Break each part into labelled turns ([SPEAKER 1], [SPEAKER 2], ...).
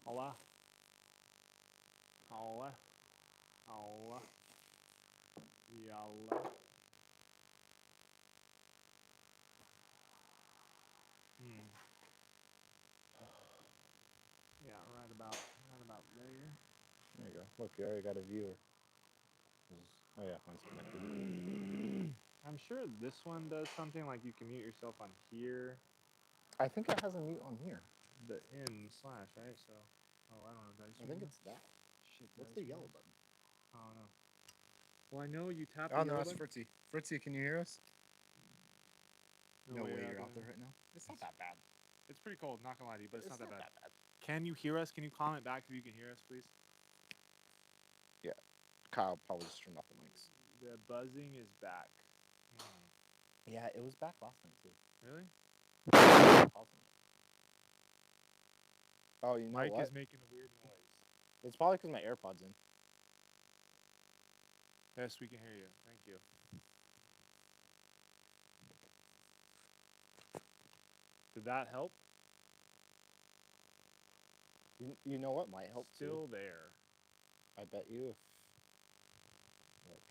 [SPEAKER 1] Hola. Hola. Hola. Yalla. Yeah, right about there.
[SPEAKER 2] There you go. Look, you already got a viewer. Oh yeah, mine's connected.
[SPEAKER 1] I'm sure this one does something like you can mute yourself on here,
[SPEAKER 2] I think it has a mute on here.
[SPEAKER 1] the in slash, right? So, oh, I don't know. Did I
[SPEAKER 2] I think
[SPEAKER 1] swing
[SPEAKER 2] it's that.
[SPEAKER 1] Shit,
[SPEAKER 2] What's the yellow button?
[SPEAKER 1] I don't know. Well, I know you tap
[SPEAKER 2] Oh
[SPEAKER 1] the
[SPEAKER 2] no,
[SPEAKER 1] yellow
[SPEAKER 2] that's
[SPEAKER 1] button.
[SPEAKER 2] Fritzy. Fritzy, can you hear us? No way
[SPEAKER 1] you're
[SPEAKER 2] you're out there right now. It's not that bad.
[SPEAKER 1] It's pretty cold, not gonna lie to you, but it's not that bad.
[SPEAKER 2] bad.
[SPEAKER 1] Can you hear us? Can you comment back if you can hear us, please?
[SPEAKER 2] Yeah, Kyle probably just turned off the mics.
[SPEAKER 1] The buzzing is back.
[SPEAKER 2] Yeah, it was back last night too.
[SPEAKER 1] Really?
[SPEAKER 2] Oh, you know
[SPEAKER 1] Mike
[SPEAKER 2] what?
[SPEAKER 1] is making a weird noise.
[SPEAKER 2] It's probably because my AirPods in.
[SPEAKER 1] Yes, we can hear you. Thank you. Did that help?
[SPEAKER 2] You know what might help
[SPEAKER 1] Still
[SPEAKER 2] too?
[SPEAKER 1] there.
[SPEAKER 2] I bet you if like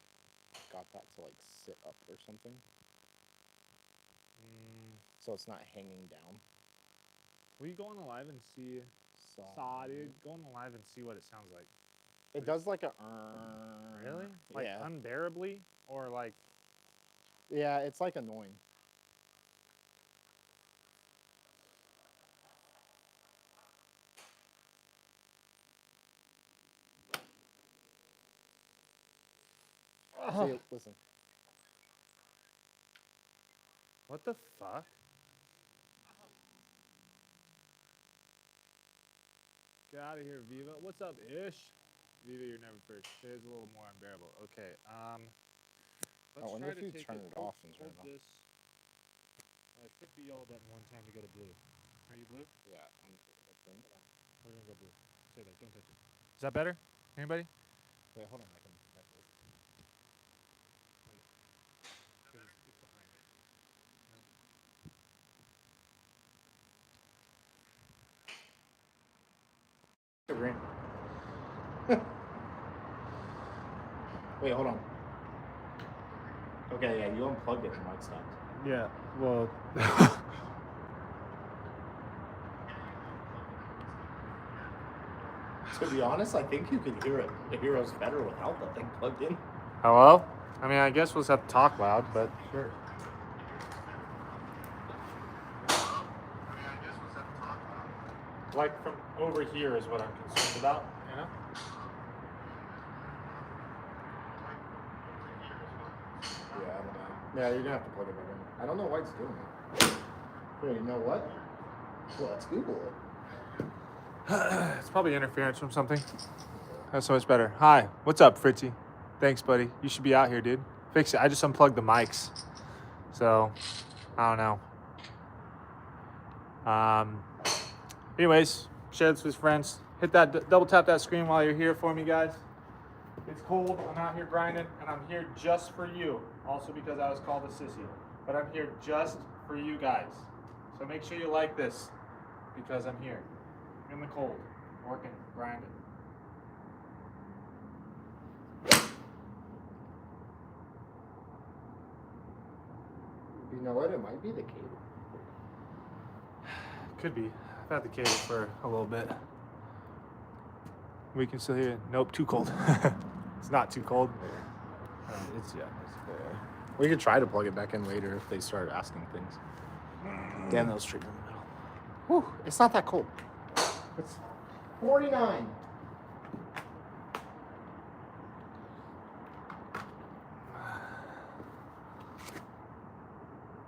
[SPEAKER 2] got that to like sit up or something, so it's not hanging down.
[SPEAKER 1] Will you go on the live and see? Dude, go on the live and see what it sounds like.
[SPEAKER 2] It does like a.
[SPEAKER 1] Really? Like
[SPEAKER 2] yeah.
[SPEAKER 1] unbearably, or like?
[SPEAKER 2] Yeah, it's like annoying. See, listen.
[SPEAKER 1] What the fuck? Get out of here, Viva. What's up, Ish? Viva, you're never first. Today's a little more unbearable. Okay. Let's
[SPEAKER 2] I wonder
[SPEAKER 1] try
[SPEAKER 2] if
[SPEAKER 1] to
[SPEAKER 2] you
[SPEAKER 1] take
[SPEAKER 2] turn
[SPEAKER 1] it.
[SPEAKER 2] it off and turn
[SPEAKER 1] Hold
[SPEAKER 2] it on.
[SPEAKER 1] this. Click the yellow button one time to go to blue. Are you blue?
[SPEAKER 2] Yeah.
[SPEAKER 1] We're gonna go blue. Say that. Don't touch it. Is that better? Anybody?
[SPEAKER 2] Wait, hold on. I can check this.
[SPEAKER 1] Wait. Because it's behind it.
[SPEAKER 2] The green. Wait, hold on. Okay, yeah, you unplugged it and mic stopped.
[SPEAKER 1] Yeah. Well.
[SPEAKER 2] To be honest, I think you can hear us better without the thing plugged in.
[SPEAKER 1] Hello? I mean, I guess we'll just have to talk loud, but sure. Like from over here is what I'm concerned about, you know?
[SPEAKER 2] Yeah, I don't know. Yeah, you're gonna have to plug it back in. I don't know why it's doing it. Here, you know what? Well, let's Google it.
[SPEAKER 1] It's probably interference from something. That's so much better. Hi, what's up, Fritzy? Thanks, buddy. You should be out here, dude. Fix it. I just unplugged the mics. So, I don't know. Anyways, share this with friends. Hit that, double tap that screen while you're here for me, guys. It's cold. I'm out here grinding, and I'm here just for you. Also because I was called a sissy. But I'm here just for you guys. So make sure you like this because I'm here in the cold, working, grinding.
[SPEAKER 2] You know what? It might be the cable.
[SPEAKER 1] Could be. I've had the cable for a little bit. We can still hear it. Nope, too cold. It's not too cold. It's
[SPEAKER 2] We could try to plug it back in later if they start asking things. Damn, that was straight in the middle. Whew, it's not that cold. It's 49.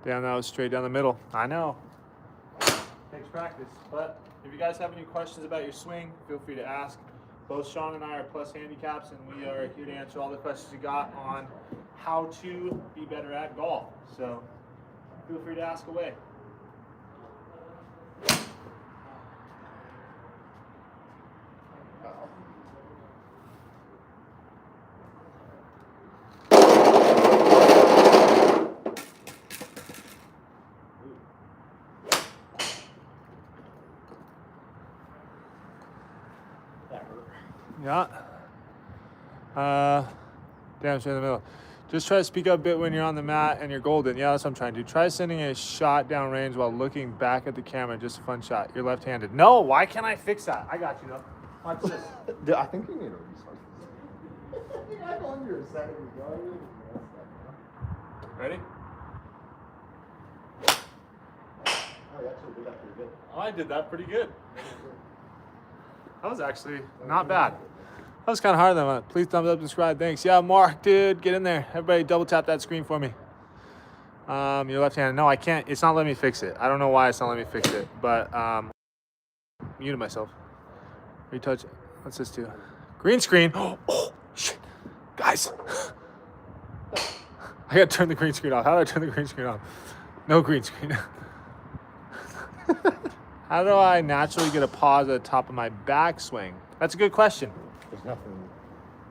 [SPEAKER 1] Damn, that was straight down the middle. I know. Takes practice. But if you guys have any questions about your swing, feel free to ask. Both Sean and I are plus handicaps, and we are here to answer all the questions you got on how to be better at golf. So feel free to ask away. Yeah. Damn, straight in the middle. Just try to speak up a bit when you're on the mat and you're golden. Yeah, that's what I'm trying to do. Try sending a shot down range while looking back at the camera. Just a fun shot. You're left-handed. No, why can't I fix that? I got you, though. Watch this.
[SPEAKER 2] Dude, I think you need to restart this. I told you a second ago.
[SPEAKER 1] Ready?
[SPEAKER 2] Oh, you actually did that pretty good.
[SPEAKER 1] Oh, I did that pretty good. That was actually not bad. That was kind of hard though. Please thumbs up, subscribe. Thanks. Yeah, Mark, dude, get in there. Everybody double tap that screen for me. You're left-handed. No, I can't. It's not letting me fix it. I don't know why it's not letting me fix it, but muted myself. Retouch. What's this do? Green screen. Oh, shit. Guys. I gotta turn the green screen off. How do I turn the green screen off? No green screen. How do I naturally get a pause at the top of my backswing? That's a good question.
[SPEAKER 2] There's nothing.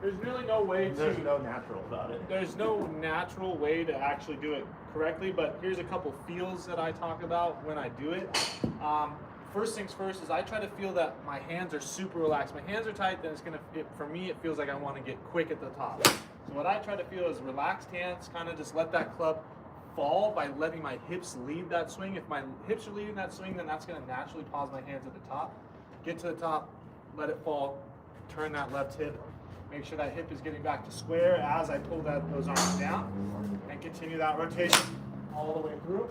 [SPEAKER 1] There's really no way
[SPEAKER 2] There's no natural about it.
[SPEAKER 1] There's no natural way to actually do it correctly, but here's a couple feels that I talk about when I do it. First things first is I try to feel that my hands are super relaxed. My hands are tight, then for me, it feels like I want to get quick at the top. So what I try to feel is relaxed hands, kind of just let that club fall by letting my hips lead that swing. If my hips are leading that swing, then that's going to naturally pause my hands at the top. Get to the top, let it fall, turn that left hip. Make sure that hip is getting back to square as I pull those arms down, and continue that rotation all the way through.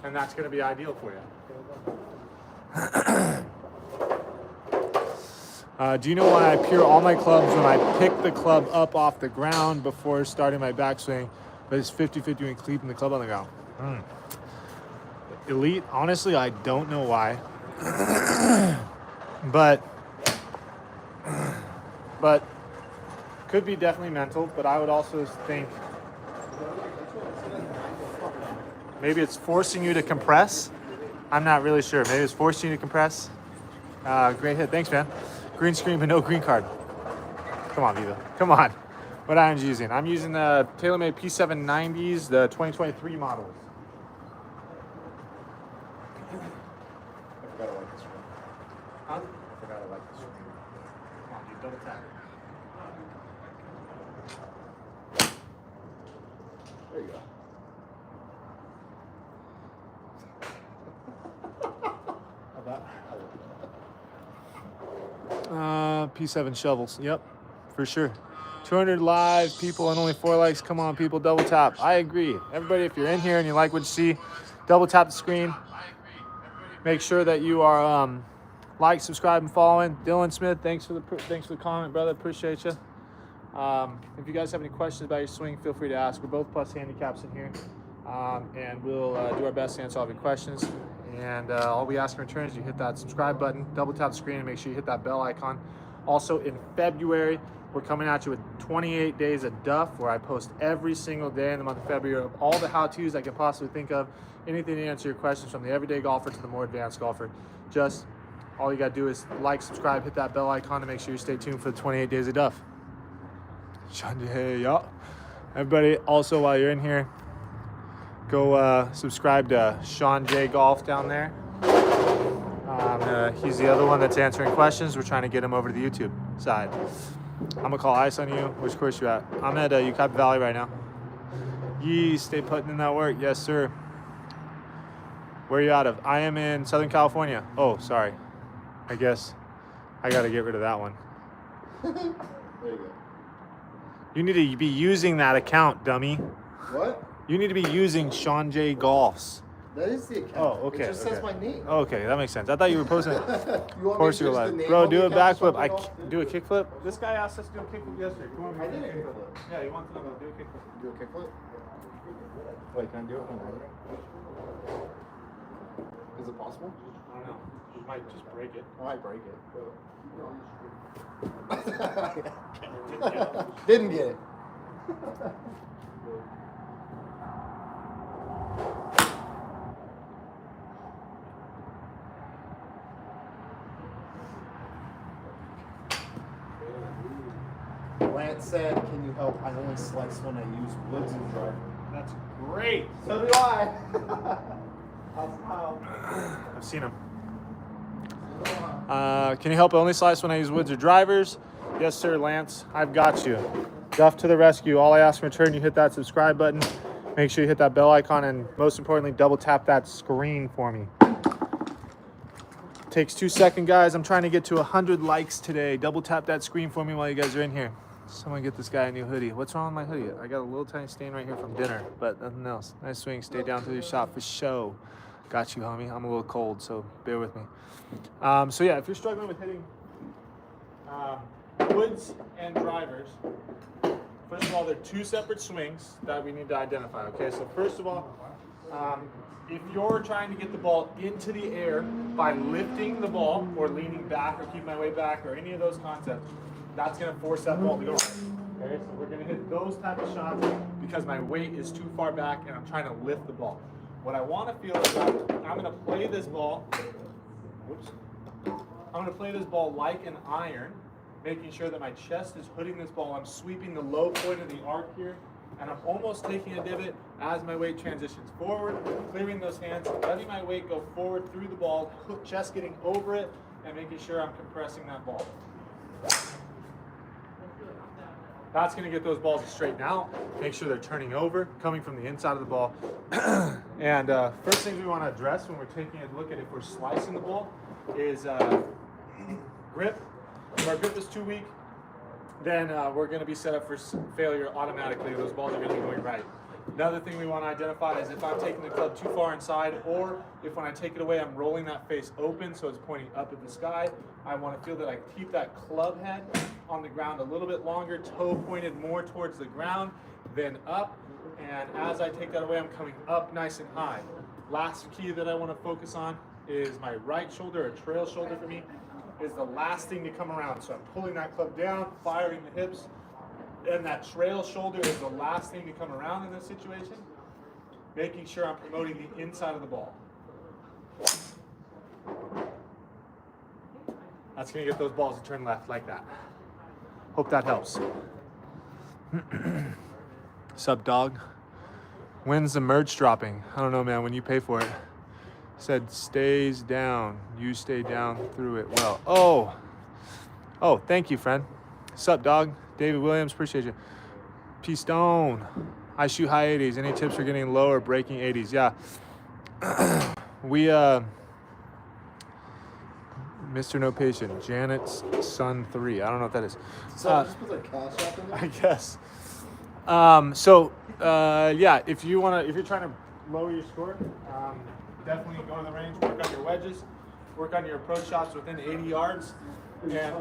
[SPEAKER 1] And that's going to be ideal for you. Do you know why I pure all my clubs when I pick the club up off the ground before starting my backswing, but it's 50-50 when keeping the club on the ground? Elite, honestly, I don't know why. but could be definitely mental, but I would also think maybe it's forcing you to compress. I'm not really sure. Maybe it's forcing you to compress. Great hit. Thanks, man. Green screen, but no green card. Come on, Viva. Come on. What irons are you using? I'm using the TaylorMade P790s, the 2023 models.
[SPEAKER 2] I forgot I like this one.
[SPEAKER 1] Huh?
[SPEAKER 2] I forgot I like this one.
[SPEAKER 1] Come on, dude. Double tap.
[SPEAKER 2] There you go.
[SPEAKER 1] P7 shovels. Yep, for sure. 200 live people and only 4 likes. Come on, people, double tap. I agree. Everybody, if you're in here and you like what you see, double tap the screen. Make sure that you are like, subscribe, and following. Dylan Smith, thanks for the comment, brother. Appreciate you. If you guys have any questions about your swing, feel free to ask. We're both plus handicaps in here, and we'll do our best to answer all of your questions. And all we ask in return is you hit that subscribe button, double tap the screen, and make sure you hit that bell icon. Also, in February, we're coming at you with 28 days of Duff, where I post every single day in the month of February of all the how-tos I can possibly think of, anything to answer your questions from the everyday golfer to the more advanced golfer. Just all you got to do is like, subscribe, hit that bell icon to make sure you stay tuned for the 28 days of Duff. Hey, yeah. Everybody, also, while you're in here, go subscribe to Sean J Golf down there. He's the other one that's answering questions. We're trying to get him over to the YouTube side. I'm gonna call ice on you. Which course you at? I'm at Ucaipa Valley right now. Yee, stay putting in that work. Yes, sir. Where are you out of? I am in Southern California. Oh, sorry. I guess I gotta get rid of that one.
[SPEAKER 2] There you go.
[SPEAKER 1] You need to be using that account, dummy.
[SPEAKER 2] What?
[SPEAKER 1] You need to be using Sean J Golf's.
[SPEAKER 2] That is the account.
[SPEAKER 1] Oh, okay.
[SPEAKER 2] It just says my name.
[SPEAKER 1] Okay, that makes sense. I thought you were posting it.
[SPEAKER 2] You
[SPEAKER 1] Of course you're live. Bro, do a backflip. Do a
[SPEAKER 2] kick.
[SPEAKER 1] kickflip. This guy asked us to do a kickflip yesterday. Come on,
[SPEAKER 2] I did a kickflip.
[SPEAKER 1] Yeah, he wants to know. Do a kickflip.
[SPEAKER 2] Do a kickflip? Wait, can I do it when I'm Is it possible?
[SPEAKER 1] I don't know. You might just break it.
[SPEAKER 2] I might break it. Didn't get it. Lance said, can you help? I only slice when I use woods and driver.
[SPEAKER 1] That's great.
[SPEAKER 2] So do I.
[SPEAKER 1] I've seen him.
[SPEAKER 2] So do I.
[SPEAKER 1] Can you help only slice when I use woods or drivers? Yes, sir, Lance. I've got you. Duff to the rescue. All I ask in return, you hit that subscribe button. Make sure you hit that bell icon, and most importantly, double tap that screen for me. Takes 2 seconds, guys. I'm trying to get to 100 likes today. Double tap that screen for me while you guys are in here. Someone get this guy a new hoodie. What's wrong with my hoodie? I got a little tiny stain right here from dinner, but nothing else. Nice swing. Stay down through your shot for show. Got you, homie. I'm a little cold, so bear with me. So yeah, if you're struggling with hitting woods and drivers, first of all, they're 2 separate swings that we need to identify. Okay, so first of all, if you're trying to get the ball into the air by lifting the ball or leaning back or keep my weight back or any of those concepts, that's going to force that ball to go right. Okay, so we're going to hit those type of shots because my weight is too far back and I'm trying to lift the ball. What I want to feel is that I'm going to play this ball. Whoops. I'm going to play this ball like an iron, making sure that my chest is hooding this ball. I'm sweeping the low point of the arc here, and I'm almost taking a divot as my weight transitions forward, clearing those hands, letting my weight go forward through the ball, chest getting over it, and making sure I'm compressing that ball. That's going to get those balls to straighten out, make sure they're turning over, coming from the inside of the ball. And first things we want to address when we're taking a look at if we're slicing the ball is grip. If our grip is too weak, then we're going to be set up for failure automatically. Those balls are going to be going right. Another thing we want to identify is if I'm taking the club too far inside, or if when I take it away, I'm rolling that face open so it's pointing up at the sky. I want to feel that I keep that club head on the ground a little bit longer, toe pointed more towards the ground than up. And as I take that away, I'm coming up nice and high. Last key that I want to focus on is my right shoulder, or trail shoulder for me, is the last thing to come around. So I'm pulling that club down, firing the hips, and that trail shoulder is the last thing to come around in this situation, making sure I'm promoting the inside of the ball. That's going to get those balls to turn left like that. Hope that helps. Sup, dog? When's the merch dropping? I don't know, man. When you pay for it. Said stays down. You stay down through it well. Oh, thank you, friend. Sup, dog? David Williams, appreciate you. P Stone. I shoot high 80s. Any tips for getting low or breaking 80s? Yeah. We Mr. No Patient, Janet's son 3. I don't know what that is.
[SPEAKER 2] So just put like cash up in there?
[SPEAKER 1] I guess. Yeah, if you're trying to lower your score, definitely go to the range, work on your wedges, work on your approach shots within 80 yards, and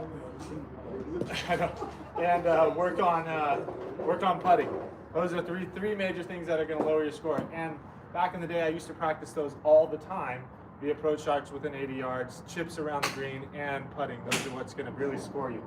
[SPEAKER 1] work on putting. Those are three major things that are going to lower your score. And back in the day, I used to practice those all the time. The approach shots within 80 yards, chips around the green, and putting. Those are what's going to really score you.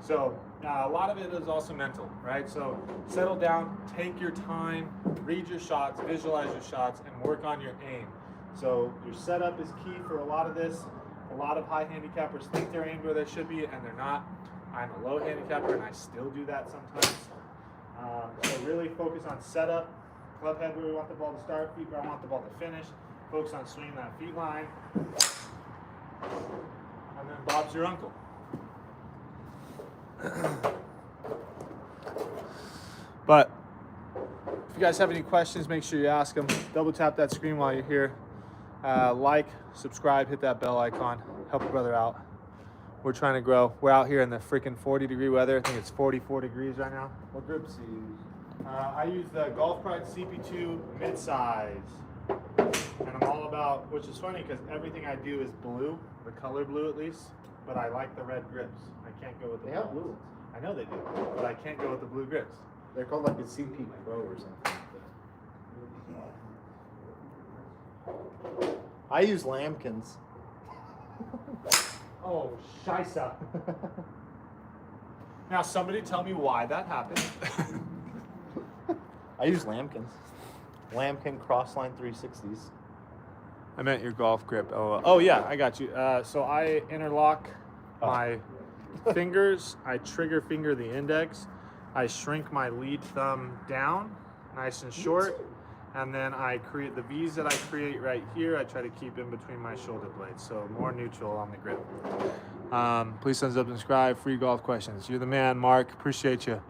[SPEAKER 1] So a lot of it is also mental, right? So settle down, take your time, read your shots, visualize your shots, and work on your aim. So your setup is key for a lot of this. A lot of high handicappers think they're aimed where they should be, and they're not. I'm a low handicapper, and I still do that sometimes. So really focus on setup, club head where we want the ball to start, feet where I want the ball to finish. Focus on swinging that feet line. And then Bob's your uncle. But if you guys have any questions, make sure you ask them. Double tap that screen while you're here. Like, subscribe, hit that bell icon. Help a brother out. We're trying to grow. We're out here in the freaking 40-degree weather. I think it's 44 degrees right now.
[SPEAKER 2] What grips do you use?
[SPEAKER 1] I use the Golf Pride CP2 midsize. And I'm all about, which is funny because everything I do is blue, the color blue at least, but I like the red grips. I can't go with the
[SPEAKER 2] They have blue ones.
[SPEAKER 1] I know they do, but I can't go with the blue grips.
[SPEAKER 2] They're called like a CP Pro or something. I use lambkins.
[SPEAKER 1] Oh, shisa. Now somebody tell me why that happened.
[SPEAKER 2] I use lambkins. Lambkin Crossline 360s.
[SPEAKER 1] I meant your golf grip. Oh yeah, I got you. So I interlock my fingers. I trigger finger the index. I shrink my lead thumb down, nice and short, And then I create the V's that I create right here. I try to keep in between my shoulder blades, so more neutral on the grip. Please thumbs up and subscribe. Free golf questions. You're the man, Mark. Appreciate you.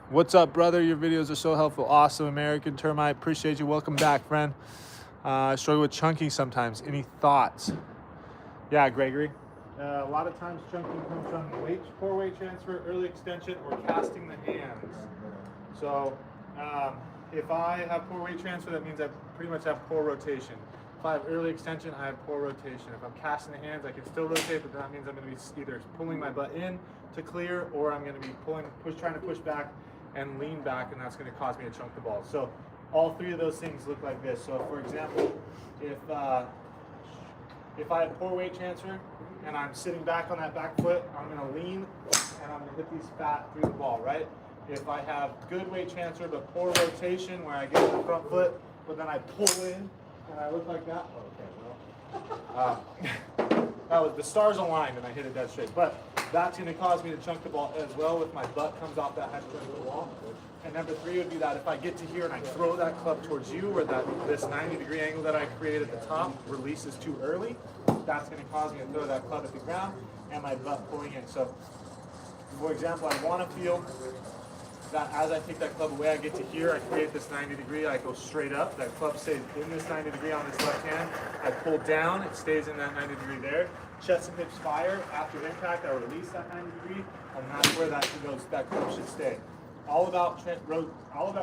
[SPEAKER 1] What's up, brother? Your videos are so helpful. Awesome, American Termite. Appreciate you. Welcome back, friend. I struggle with chunking sometimes. Any thoughts? Yeah, Gregory. A lot of times chunking comes from poor weight transfer, early extension, or casting the hands. So if I have poor weight transfer, that means I pretty much have poor rotation. If I have early extension, I have poor rotation. If I'm casting the hands, I can still rotate, but that means I'm going to be either pulling my butt in to clear, or I'm going to be trying to push back and lean back, and that's going to cause me to chunk the ball. So all three of those things look like this. So for example, if I have poor weight transfer and I'm sitting back on that back foot, I'm going to lean and I'm going to hit these fat through the ball, right? If I have good weight transfer but poor rotation where I get to the front foot, but then I pull in and I look like that. That was the stars aligned and I hit it dead straight. But that's going to cause me to chunk the ball as well if my butt comes off that hypothetical wall. And number three would be that if I get to here and I throw that club towards you, or this 90-degree angle that I created at the top releases too early, that's going to cause me to throw that club at the ground and my butt pulling in. So, for example, I want to feel that as I take that club away, I get to here, I create this 90-degree, I go straight up, that club stays in this 90-degree on this left hand, I pull down, it stays in that 90-degree there, chest and hips fire, after impact, I release that 90-degree, and that's where that club should stay. All about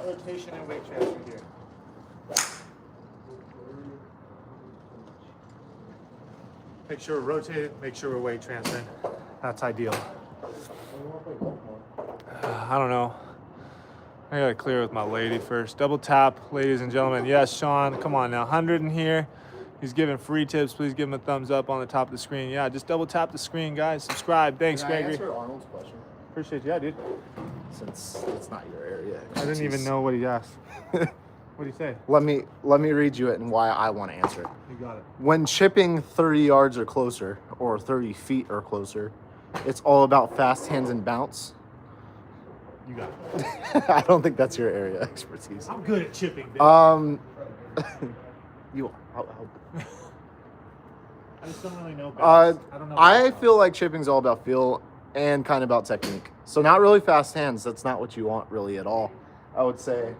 [SPEAKER 1] rotation and weight transfer here. Make sure we're rotated, make sure we're weight transferring. That's ideal. I don't know. I gotta clear with my lady first. Double tap, ladies and gentlemen. Yes, Sean, come on now. 100 in here. He's giving free tips. Please give him a thumbs up on the top of the screen. Yeah, just double tap the screen, guys. Subscribe. Thanks, Gregory.
[SPEAKER 2] Can I answer Arnold's question?
[SPEAKER 1] Appreciate you. Yeah, dude.
[SPEAKER 2] Since it's not your area.
[SPEAKER 1] I didn't even know what he asked. What did he say?
[SPEAKER 2] Let me read you it and why I want to answer it.
[SPEAKER 1] You got it.
[SPEAKER 2] When chipping 30 yards or closer, or 30 feet or closer, it's all about fast hands and bounce.
[SPEAKER 1] You got it.
[SPEAKER 2] I don't think that's your area of expertise.
[SPEAKER 1] I'm good at chipping, bitch.
[SPEAKER 2] You are. I'll
[SPEAKER 1] I just don't really know bounce. I don't know.
[SPEAKER 2] I feel like chipping's all about feel and kind of about technique. So not really fast hands. That's not what you want really at all. I would say,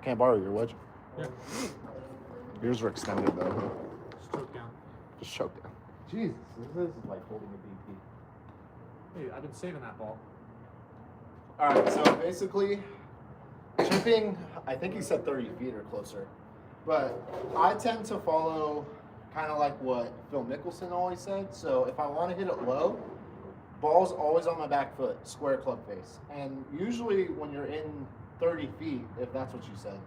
[SPEAKER 2] can't borrow your wedge.
[SPEAKER 1] Yeah.
[SPEAKER 2] Yours were extended though.
[SPEAKER 1] Just choke down.
[SPEAKER 2] Just choke down. Jesus, this is like holding a BP.
[SPEAKER 1] Hey, I've been saving that ball.
[SPEAKER 2] All right, so basically, chipping, I think he said 30 feet or closer. But I tend to follow kind of like what Phil Mickelson always said. So if I want to hit it low, ball's always on my back foot, square club face. And usually when you're in 30 feet, if that's what you said,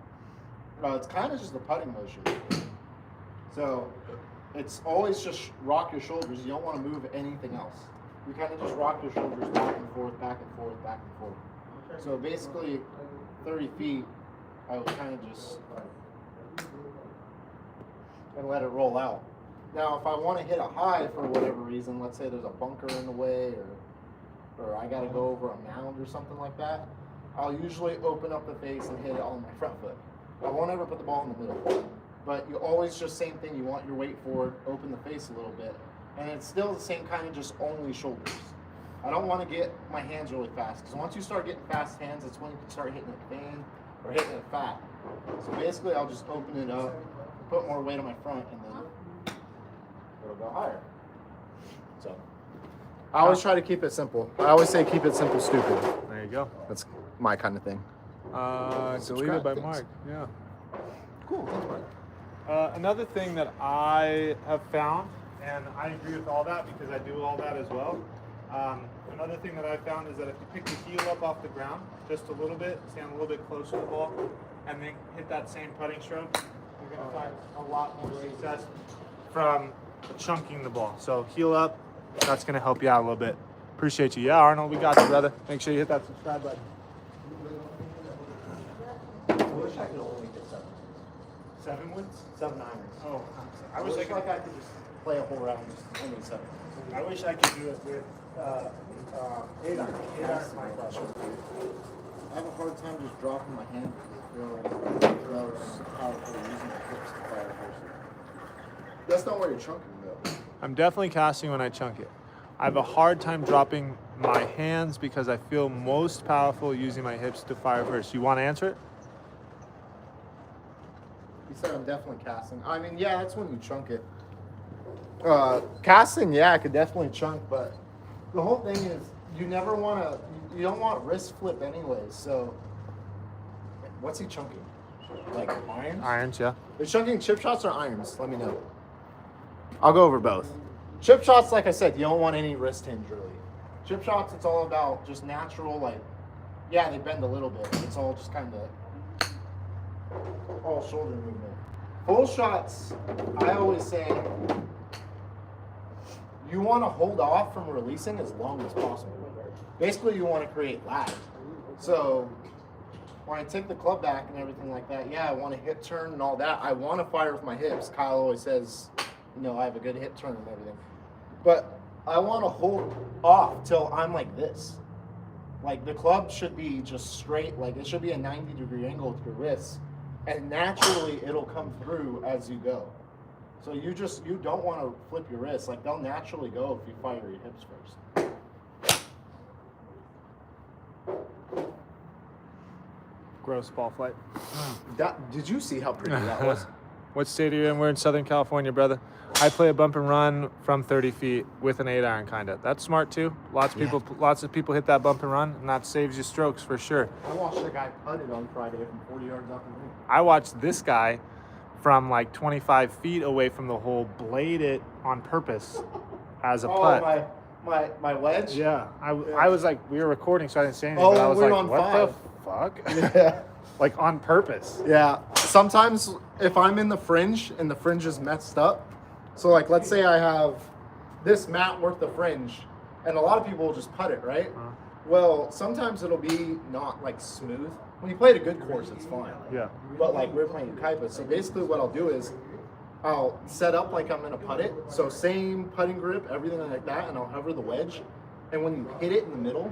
[SPEAKER 2] it's kind of just a putting motion. So it's always just rock your shoulders. You don't want to move anything else. You kind of just rock your shoulders back and forth, back and forth, back and forth. So basically 30 feet, I would kind of just and let it roll out. Now, if I want to hit a high for whatever reason, let's say there's a bunker in the way, or I got to go over a mound or something like that, I'll usually open up the face and hit it on my front foot. I won't ever put the ball in the middle. But you always just same thing. You want your weight forward, open the face a little bit, and it's still the same kind of just only shoulders. I don't want to get my hands really fast, because once you start getting fast hands, that's when you can start hitting it thin or hitting it fat. So basically, I'll just open it up, put more weight on my front, and then it'll go higher. So I always try to keep it simple. I always say keep it simple, stupid.
[SPEAKER 1] There you go.
[SPEAKER 2] That's my kind of thing.
[SPEAKER 1] Deleted by Mark. Yeah.
[SPEAKER 2] Cool. Thanks, Mark.
[SPEAKER 1] Another thing that I have found, and I agree with all that because I do all that as well. Another thing that I found is that if you pick the heel up off the ground just a little bit, stand a little bit closer to the ball, and then hit that same putting stroke, you're going to find a lot more success from chunking the ball. So heel up, that's going to help you out a little bit. Appreciate you. Yeah, Arnold, we got you, brother. Make sure you hit that subscribe button.
[SPEAKER 2] I wish I could only get 7.
[SPEAKER 1] 7 woods?
[SPEAKER 2] 7 irons.
[SPEAKER 1] Oh,
[SPEAKER 2] I wish I could just play a whole round just only 7.
[SPEAKER 1] I wish I could do it with 8 iron. 8 iron is my question.
[SPEAKER 2] have a hard time just dropping my hand because I feel like that was powerful using my hips to fire first. That's not where you're chunking though.
[SPEAKER 1] I'm definitely casting when I chunk it. I have a hard time dropping my hands because I feel most powerful using my hips to fire first. You want to answer it?
[SPEAKER 2] You said I'm definitely casting. I mean, yeah, that's when you chunk it. Casting, yeah, I could definitely chunk, but the whole thing is you never want to, you don't want wrist flip anyways, so what's he chunking? Like irons?
[SPEAKER 1] Irons, yeah.
[SPEAKER 2] Is chunking chip shots or irons? Let me know. I'll go over both. Chip shots, like I said, you don't want any wrist hinge really. Chip shots, it's all about just natural, like, yeah, they bend a little bit. It's all just kind of all shoulder movement. Full shots, I always say, you want to hold off from releasing as long as possible. Basically, you want to create lag. So when I take the club back and everything like that, yeah, I want to hip turn and all that. I want to fire with my hips. Kyle always says, you know, I have a good hip turn and everything. But I want to hold off till I'm like this. Like the club should be just straight, like it should be a 90-degree angle with your wrists. And naturally, it'll come through as you go. So you don't want to flip your wrists. Like they'll naturally go if you fire your hips first.
[SPEAKER 1] Gross ball flight.
[SPEAKER 2] Did you see how pretty that was?
[SPEAKER 1] What state are you in? We're in Southern California, brother. I play a bump and run from 30 feet with an 8-iron, kind of. That's smart too. Lots of people hit that bump and run, and that saves you strokes for sure.
[SPEAKER 2] I watched a guy putt it on Friday from 40 yards off the green.
[SPEAKER 1] I watched this guy from like 25 feet away from the hole blade it on purpose as a putt.
[SPEAKER 2] My wedge?
[SPEAKER 1] Yeah. I was like, we were recording, so I didn't say anything. But I was
[SPEAKER 2] we're
[SPEAKER 1] like,
[SPEAKER 2] on
[SPEAKER 1] what
[SPEAKER 2] 5.
[SPEAKER 1] the fuck?
[SPEAKER 2] Yeah.
[SPEAKER 1] Like on purpose.
[SPEAKER 2] Yeah. Sometimes if I'm in the fringe and the fringe is messed up, so like let's say I have this mat worth of fringe, and a lot of people will just putt it, right? Well, sometimes it'll be not like smooth. When you play at a good course, it's fine.
[SPEAKER 1] Yeah.
[SPEAKER 2] But like we're playing Kaipa, so basically what I'll do is I'll set up like I'm gonna putt it. So same putting grip, everything like that, and I'll hover the wedge. And when you hit it in the middle,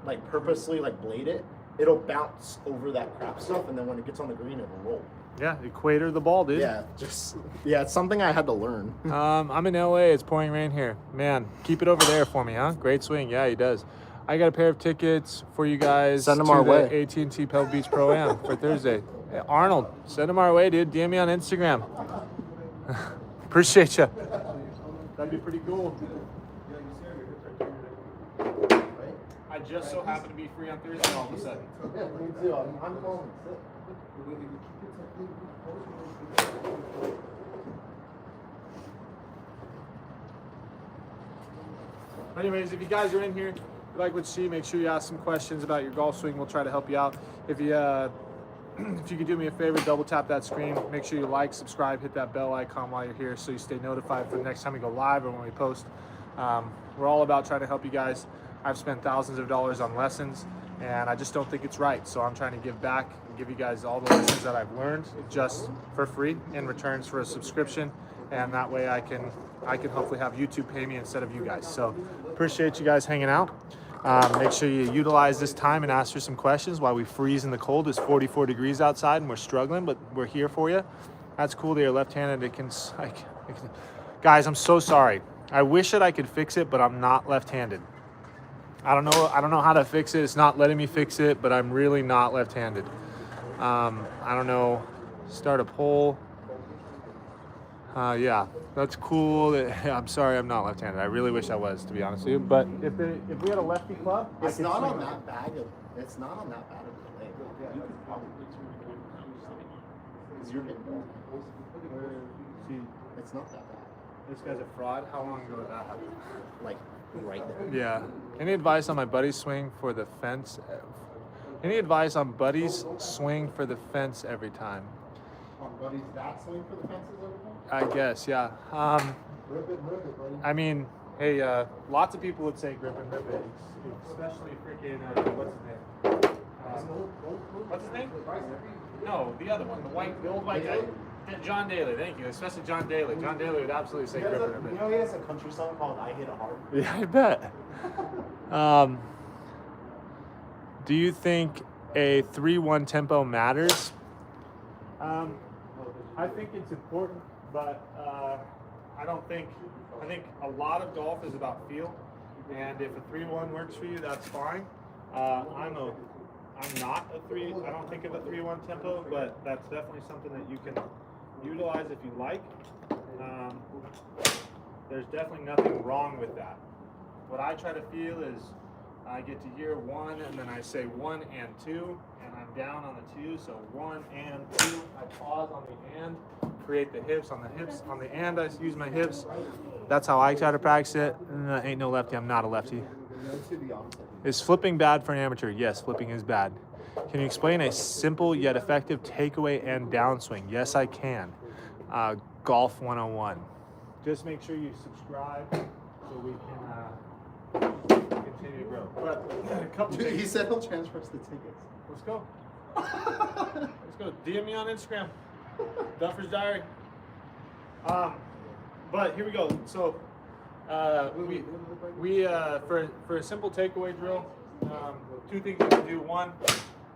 [SPEAKER 2] like purposely like blade it, it'll bounce over that crap stuff, and then when it gets on the green, it'll roll.
[SPEAKER 1] Yeah, equator the ball, dude.
[SPEAKER 2] Yeah, it's something I had to learn.
[SPEAKER 1] I'm in LA. It's pouring rain here. Man, keep it over there for me, huh? Great swing. Yeah, he does. I got a pair of tickets for you guys.
[SPEAKER 2] Send them
[SPEAKER 1] to
[SPEAKER 2] our
[SPEAKER 1] the
[SPEAKER 2] way.
[SPEAKER 1] AT&T Pebble Beach Pro-Am for Thursday. Hey, Arnold, send them our way, dude. DM me on Instagram. Appreciate you. That'd be pretty cool. I just so happen to be free on Thursday all of a sudden.
[SPEAKER 2] Yeah, me too. I'm calling sick.
[SPEAKER 1] Anyways, if you guys are in here, if you like what you see, make sure you ask some questions about your golf swing. We'll try to help you out. If you if you could do me a favor, double tap that screen. Make sure you like, subscribe, hit that bell icon while you're here so you stay notified for the next time we go live or when we post. We're all about trying to help you guys. I've spent thousands of dollars on lessons, and I just don't think it's right. So I'm trying to give back and give you guys all the lessons that I've learned just for free in returns for a subscription, and that way I can hopefully have YouTube pay me instead of you guys. So appreciate you guys hanging out. Make sure you utilize this time and ask for some questions while we freeze in the cold. It's 44 degrees outside and we're struggling, but we're here for you. That's cool that you're left-handed. Guys, I'm so sorry. I wish that I could fix it, but I'm not left-handed. I don't know how to fix it. It's not letting me fix it, but I'm really not left-handed. I don't know. Start a poll. Yeah, that's cool. I'm sorry I'm not left-handed. I really wish I was, to be honest with you. But if we had a lefty club,
[SPEAKER 2] it's not on that bad of a leg. You could probably because you're hitting ball. It's not that bad.
[SPEAKER 1] This guy's a fraud. How long ago did that happen?
[SPEAKER 2] Like right there.
[SPEAKER 1] Yeah. Any advice on my buddy's swing for the fence? Any advice on buddy's swing for the fence every time?
[SPEAKER 2] On buddy's that swing for the fences every time?
[SPEAKER 1] I guess, yeah.
[SPEAKER 2] Rip it, buddy.
[SPEAKER 1] I mean, hey, lots of people would say grip and rip it, especially freaking, what's his name? What's his name? No, the other one, the old white guy. John Daly, thank you. Especially John Daly. John Daly would absolutely say grip and rip it.
[SPEAKER 2] You know he has a country song called I Hit It Hard?
[SPEAKER 1] Yeah, I bet. Do you think a 3-1 tempo matters. I think it's important, but I think a lot of golf is about feel, and if a 3-1 works for you, that's fine. I'm not a 3. I don't think of a 3-1 tempo, but that's definitely something that you can utilize if you like. There's definitely nothing wrong with that. What I try to feel is I get to hear 1, and then I say 1 and 2, and I'm down on the 2, so 1 and 2. I pause on the and, create the hips on the hips. On the and, I use my hips. That's how I try to practice it. Ain't no lefty. I'm not a lefty. Is flipping bad for an amateur? Yes, flipping is bad. Can you explain a simple yet effective takeaway and downswing? Yes, I can. Golf 101. Just make sure you subscribe so we can continue to grow. But a couple
[SPEAKER 2] Dude,
[SPEAKER 1] things.
[SPEAKER 2] he said he'll transfer us the tickets.
[SPEAKER 1] Let's go. Let's go. DM me on Instagram. Duffer's Diary. But here we go. So we for a simple takeaway drill, 2 things you can do. 1,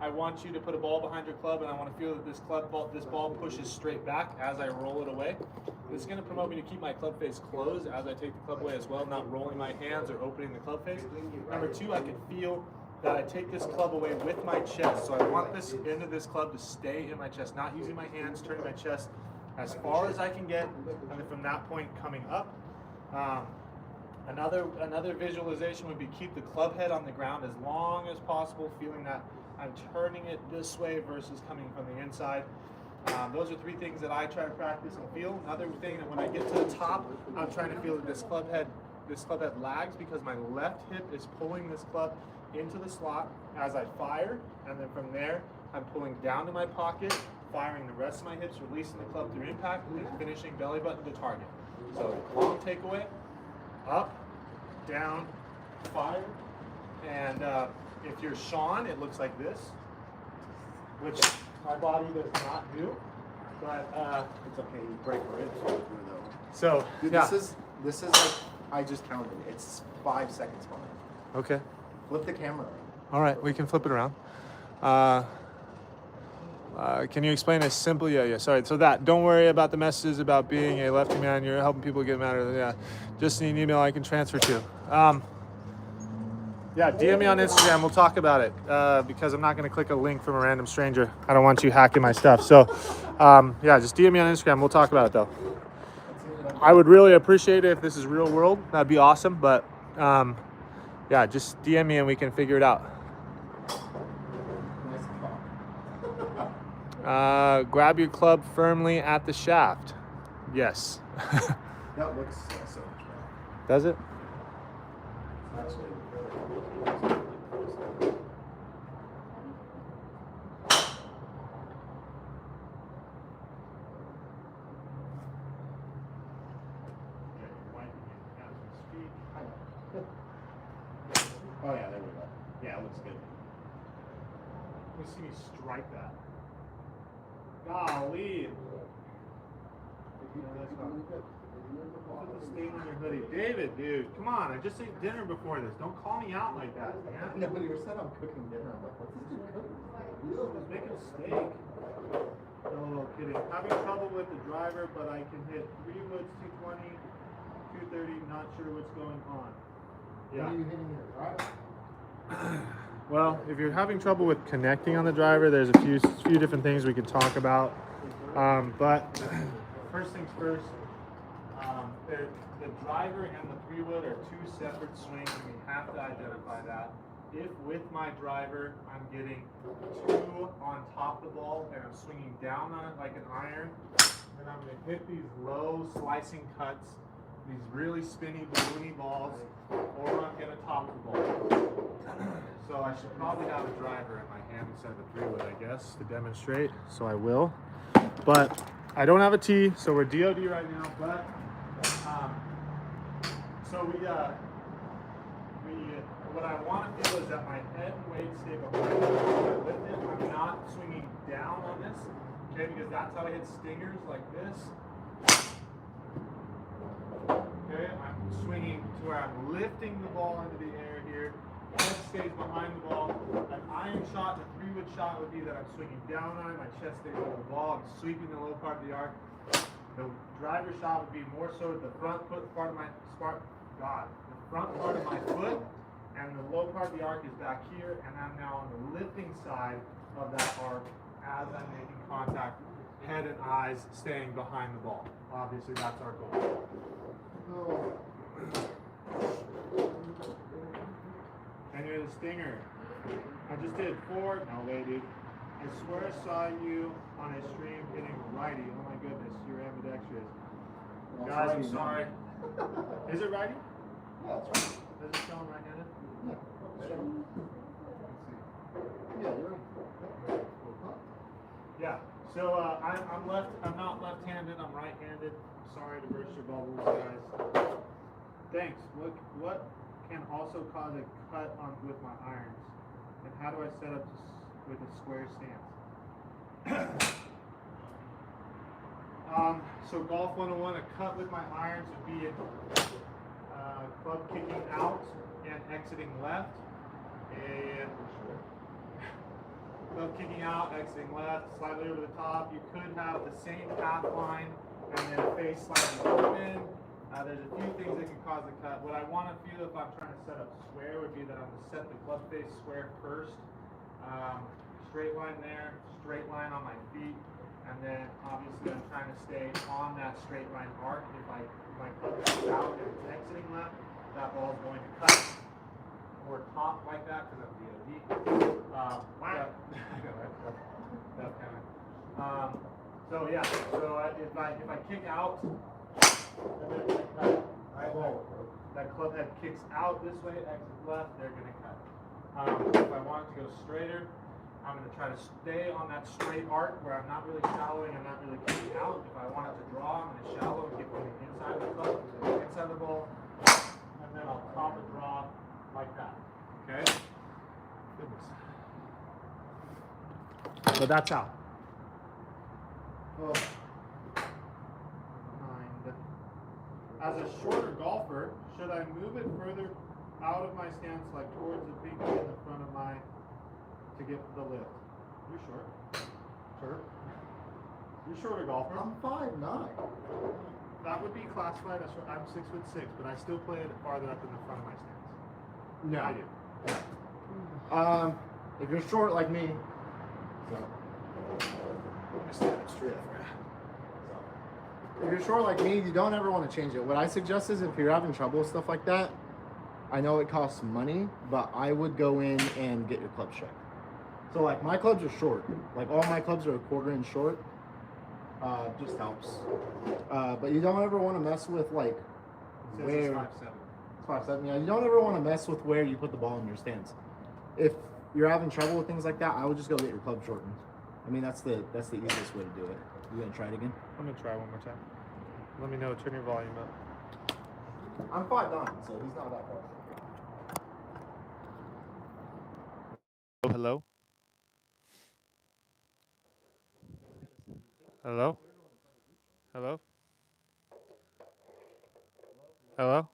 [SPEAKER 1] I want you to put a ball behind your club, and I want to feel that this ball pushes straight back as I roll it away. This is going to promote me to keep my club face closed as I take the club away as well, not rolling my hands or opening the club face. Number 2, I can feel that I take this club away with my chest. So I want this end of this club to stay in my chest, not using my hands, turning my chest as far as I can get, and then from that point coming up. Another visualization would be keep the club head on the ground as long as possible, feeling that I'm turning it this way versus coming from the inside. Those are 3 things that I try to practice and feel. Another thing that when I get to the top, I'm trying to feel that this club head lags because my left hip is pulling this club into the slot as I fire, and then from there I'm pulling down to my pocket, firing the rest of my hips, releasing the club through impact, and finishing belly button to target. So long takeaway, up, down, fire, and if you're Sean, it looks like this, which my body does not do, but
[SPEAKER 2] It's okay. You break ribs though.
[SPEAKER 1] so
[SPEAKER 2] Dude,
[SPEAKER 1] yeah.
[SPEAKER 2] this is like I just counted. It's 5 seconds behind.
[SPEAKER 1] Okay.
[SPEAKER 2] Flip the camera around.
[SPEAKER 1] All right, we can flip it around. Can you explain a simple? Yeah. Sorry. So don't worry about the messages about being a lefty man. You're helping people get mad. Yeah. Just need an email I can transfer to. Yeah, DM me on Instagram. We'll talk about it because I'm not going to click a link from a random stranger. I don't want you hacking my stuff. So, yeah, just DM me on Instagram. We'll talk about it though. I would really appreciate it if this is real world. That'd be awesome. But yeah, just DM me and we can figure it out. Grab your club firmly at the shaft. Yes.
[SPEAKER 2] That looks so much better.
[SPEAKER 1] Does it?
[SPEAKER 2] Actually, oh yeah, there we go. Yeah, it looks good.
[SPEAKER 1] Let me see me strike that. Golly. Put the stain on your hoodie. David, dude, come on. I just ate dinner before this. Don't call me out like that, man.
[SPEAKER 2] No, but you said I'm cooking dinner. I'm like, what's this dude cooking?
[SPEAKER 1] Just make a steak. No kidding. Having trouble with the driver, but I can hit 3 woods, 220, 230. Not sure what's going on. Yeah.
[SPEAKER 2] What are you hitting your driver?
[SPEAKER 1] Well, if you're having trouble with connecting on the driver, there's a few different things we can talk about. But first things first, the driver and the 3-wood are 2 separate swings, and we have to identify that. If with my driver I'm getting 2 on top of the ball and I'm swinging down on it like an iron, then I'm going to hit these low slicing cuts, these really spinny, balloony balls, or I'm going to top the ball. So I should probably have a driver in my hand instead of a 3-wood, I guess, to demonstrate. So I will. But I don't have a tee, so we're DOD right now. But so what I want to feel is that my head and weight stay behind me. When I lift it, I'm not swinging down on this, okay? Because that's how I hit stingers like this. Okay, I'm swinging to where I'm lifting the ball into the air here. Head stays behind the ball. An iron shot, a 3-wood shot would be that I'm swinging down on it, my chest stays over the ball, I'm sweeping the low part of the arc. The driver shot would be more so the front part of my the front part of my foot, and the low part of the arc is back here, and I'm now on the lifting side of that arc as I'm making contact, head and eyes staying behind the ball. Obviously, that's our goal. And you're the stinger. I just did 4. No way, dude. I swear I saw you on a stream hitting righty. Oh my goodness, you're ambidextrous. Guys, I'm sorry. Is it righty?
[SPEAKER 2] Yeah, that's right.
[SPEAKER 1] Does it show him right-handed?
[SPEAKER 2] Yeah, you're right.
[SPEAKER 1] Yeah. So I'm left. I'm not left-handed. I'm right-handed. Sorry to burst your bubbles, guys. Thanks. What can also cause a cut on with my irons, and how do I set up with a square stance? So golf 101, a cut with my irons would be club kicking out and exiting left, and club kicking out, exiting left, slightly over the top. You could have the same path line and then face slightly open. There's a few things that can cause a cut. What I want to feel if I'm trying to set up square would be that I'm going to set the club face square first. Straight line there, straight line on my feet, and then obviously I'm trying to stay on that straight line arc. If my club goes out and it's exiting left, that ball is going to cut or top like that because that would be a V. So yeah, so if I kick out, and then I cut, right? That club head kicks out this way, exits left, they're going to cut. If I want it to go straighter, I'm going to try to stay on that straight arc where I'm not really shallowing, I'm not really kicking out. If I want it to draw, I'm going to shallow and kick from the inside of the club, inside the ball, and then I'll top and draw like that. Okay? Goodness. So that's out. As a shorter golfer, should I move it further out of my stance, like towards the pinky in the front of my, to get the lift? You're short. Sure. You're shorter golfer.
[SPEAKER 2] I'm 5'9".
[SPEAKER 1] That would be classified as short. I'm 6'6", but I still play it farther up in the front of my stance.
[SPEAKER 2] No,
[SPEAKER 1] I do.
[SPEAKER 2] If you're short like me, if you're short like me, you don't ever want to change it. What I suggest is if you're having trouble with stuff like that, I know it costs money, but I would go in and get your clubs checked. So like my clubs are short. Like all my clubs are a 1/4 inch short. Just helps. But you don't ever want to mess with like where.
[SPEAKER 1] It's
[SPEAKER 2] 5'7". Yeah, you don't ever want to mess with where you put the ball in your stance. If you're having trouble with things like that, I would just go get your club shortened. I mean, that's the easiest way to do it. You gonna try it again?
[SPEAKER 1] I'm gonna try one more time. Let me know. Turn your volume up.
[SPEAKER 2] I'm 5'9", so he's not that far.
[SPEAKER 1] Hello. Hello. Hello. Hello.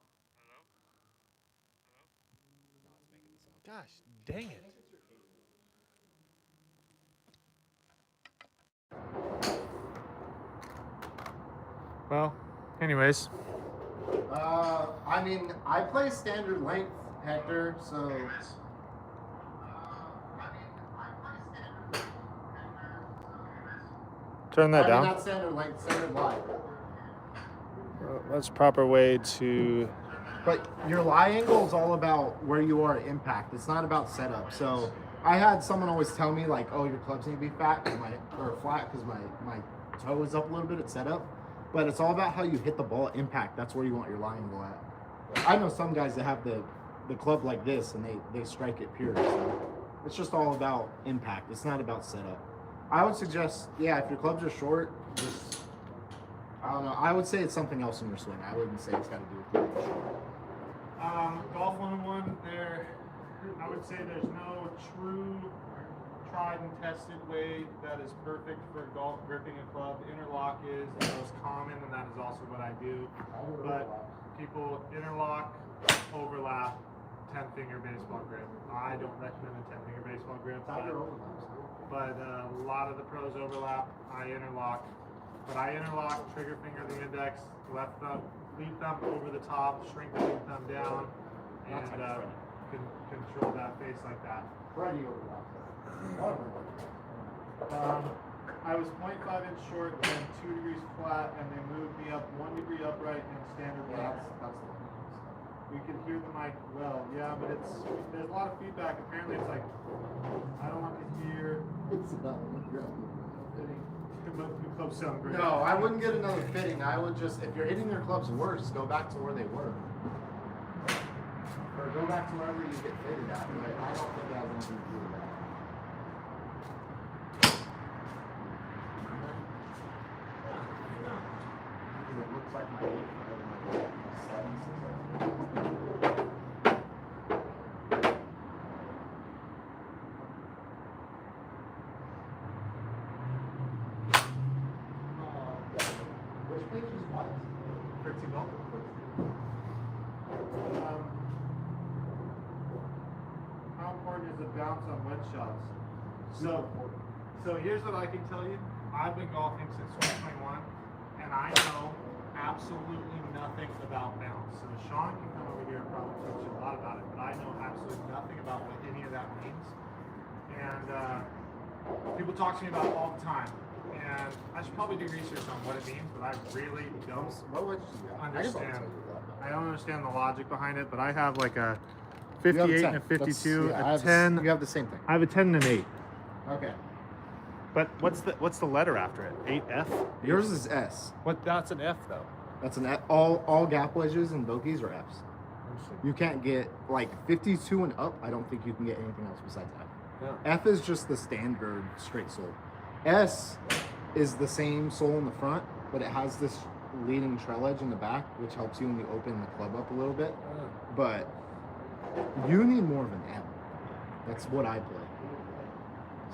[SPEAKER 1] Gosh, dang it. Well, anyways.
[SPEAKER 2] I mean, I play standard length, Hector, so.
[SPEAKER 1] Turn that down.
[SPEAKER 2] Not standard length, standard lie.
[SPEAKER 1] That's proper way to.
[SPEAKER 2] But your lie angle is all about where you are at impact. It's not about setup. So I had someone always tell me like, "Oh, your clubs need to be flat because my toe is up a little bit at setup." But it's all about how you hit the ball at impact. That's where you want your lie angle at. I know some guys that have the club like this and they strike it pure. So it's just all about impact. It's not about setup. I would suggest, yeah, if your clubs are short, just I don't know. I would say it's something else in your swing. I wouldn't say it's got to do with clubs short.
[SPEAKER 1] Golf 101, I would say there's no true tried and tested way that is perfect for golf gripping a club. Interlock is the most common, and that is also what I do. But people interlock, overlap, 10-finger baseball grip. I don't recommend a 10-finger baseball grip,
[SPEAKER 2] Tiger overlaps.
[SPEAKER 1] but a lot of the pros overlap. I interlock, but I interlock trigger finger the index, left thumb, lead thumb over the top, shrink the lead thumb down, and control that face like that.
[SPEAKER 2] Freddie overlaps.
[SPEAKER 1] I was 0.5 inch short and 2 degrees flat, and they moved me up 1 degree upright and standard
[SPEAKER 2] Yeah,
[SPEAKER 1] back.
[SPEAKER 2] that's the
[SPEAKER 1] We can hear the mic well, yeah, but there's a lot of feedback. Apparently, it's like I don't want to hear.
[SPEAKER 2] It's not
[SPEAKER 1] The clubs sound great.
[SPEAKER 2] No, I wouldn't get another fitting. I would just, if you're hitting your clubs worse, go back to where they were. Or go back to wherever you get fitted at. But I don't think that has anything to do with that. Because it looks like my 8 foot and my 7, 6. Which page is what?
[SPEAKER 1] 13 ball. How important is the bounce on wedge shots? So here's what I can tell you. I've been golfing since 2021, and I know absolutely nothing about bounce. So Sean can come over here and probably teach you a lot about it, but I know absolutely nothing about what any of that means. And people talk to me about it all the time. And I should probably do research on what it means, but I really don't understand. I don't understand the logic behind it, but I have like a 58 and a 52, a 10.
[SPEAKER 2] You have the same thing.
[SPEAKER 1] I have a 10 and an 8.
[SPEAKER 2] Okay.
[SPEAKER 1] But what's the letter after it? 8F?
[SPEAKER 2] Yours is S.
[SPEAKER 1] That's an F though.
[SPEAKER 2] That's an F. All gap wedges and bogeys are Fs. You can't get like 52 and up. I don't think you can get anything else besides F.
[SPEAKER 1] Yeah.
[SPEAKER 2] F is just the standard straight sole. S is the same sole in the front, but it has this leading trail edge in the back, which helps you when you open the club up a little bit. But you need more of an M. That's what I play.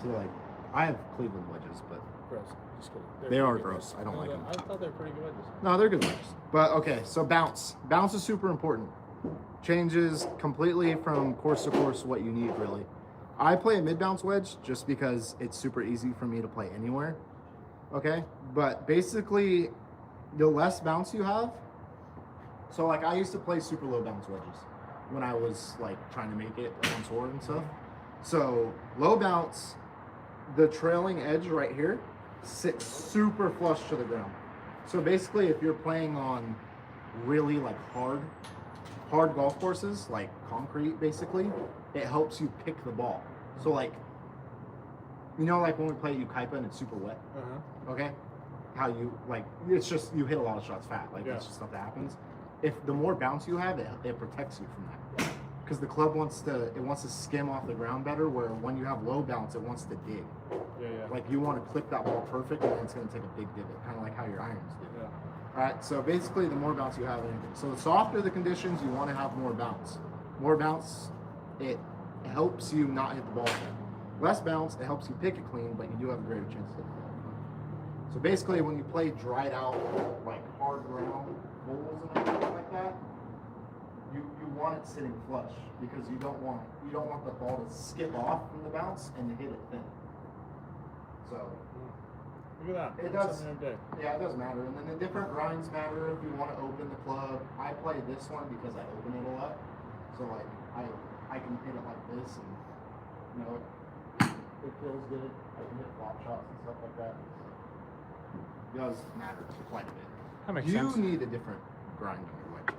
[SPEAKER 2] So like, I have Cleveland wedges, but
[SPEAKER 1] Gross. Just kidding.
[SPEAKER 2] they are gross. I don't like them.
[SPEAKER 1] I thought they were pretty good wedges.
[SPEAKER 2] No, they're good wedges. But okay, so bounce. Bounce is super important. Changes completely from course to course what you need, really. I play a mid-bounce wedge just because it's super easy for me to play anywhere. Okay? But basically, the less bounce you have, so like I used to play super low bounce wedges when I was like trying to make it on tour and stuff. So low bounce, the trailing edge right here sits super flush to the ground. So basically, if you're playing on really like hard golf courses, like concrete basically, it helps you pick the ball. So like, you know, like when we play Ukaipa and it's super wet, okay? How you, like, it's just, you hit a lot of shots fat, like that's just stuff that happens. If the more bounce you have, it protects you from that. Because the club wants to skim off the ground better, where when you have low bounce, it wants to dig. Like you want to clip that ball perfect, and then it's going to take a big divot, kind of like how your irons do. All right, so basically the more bounce you have, so the softer the conditions, you want to have more bounce. More bounce, it helps you not hit the ball dead. Less bounce, it helps you pick it clean, but you do have a greater chance to hit the ball. So basically, when you play dried out, like hard ground bowls and everything like that, you want it sitting flush, because you don't want the ball to skip off from the bounce and hit it thin. So
[SPEAKER 1] look at that.
[SPEAKER 2] it does. Yeah, it does matter. And then the different grinds matter. If you want to open the club, I play this one because I open it a lot. So like I can hit it like this, and you know it feels good. I can hit flop shots and stuff like that. It does matter quite a bit.
[SPEAKER 1] That makes
[SPEAKER 2] you
[SPEAKER 1] sense.
[SPEAKER 2] need a different grind on your wedge.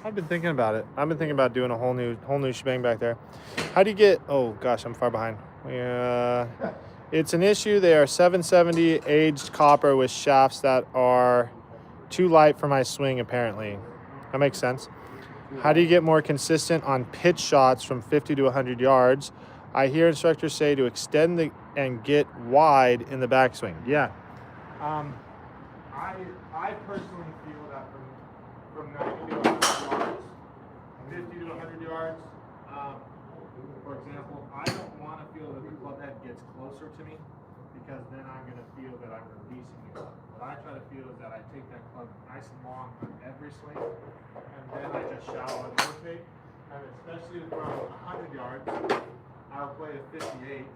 [SPEAKER 1] I've been thinking about it. I've been thinking about doing a whole new shebang back there. How do you get? Oh gosh, I'm far behind. It's an issue. They are 770 aged copper with shafts that are too light for my swing. Apparently, that makes sense. How do you get more consistent on pitch shots from 50 to 100 yards? I hear instructors say to extend and get wide in the backswing. Yeah. I personally feel that from 90 to 100 yards, 50 to 100 yards, for example, I don't want to feel that the club head gets closer to me, because then I'm going to feel that I'm releasing the club. What I try to feel is that I take that club nice and long on every swing, and then I just shallow and rotate, and especially from 100 yards, I'll play a 58,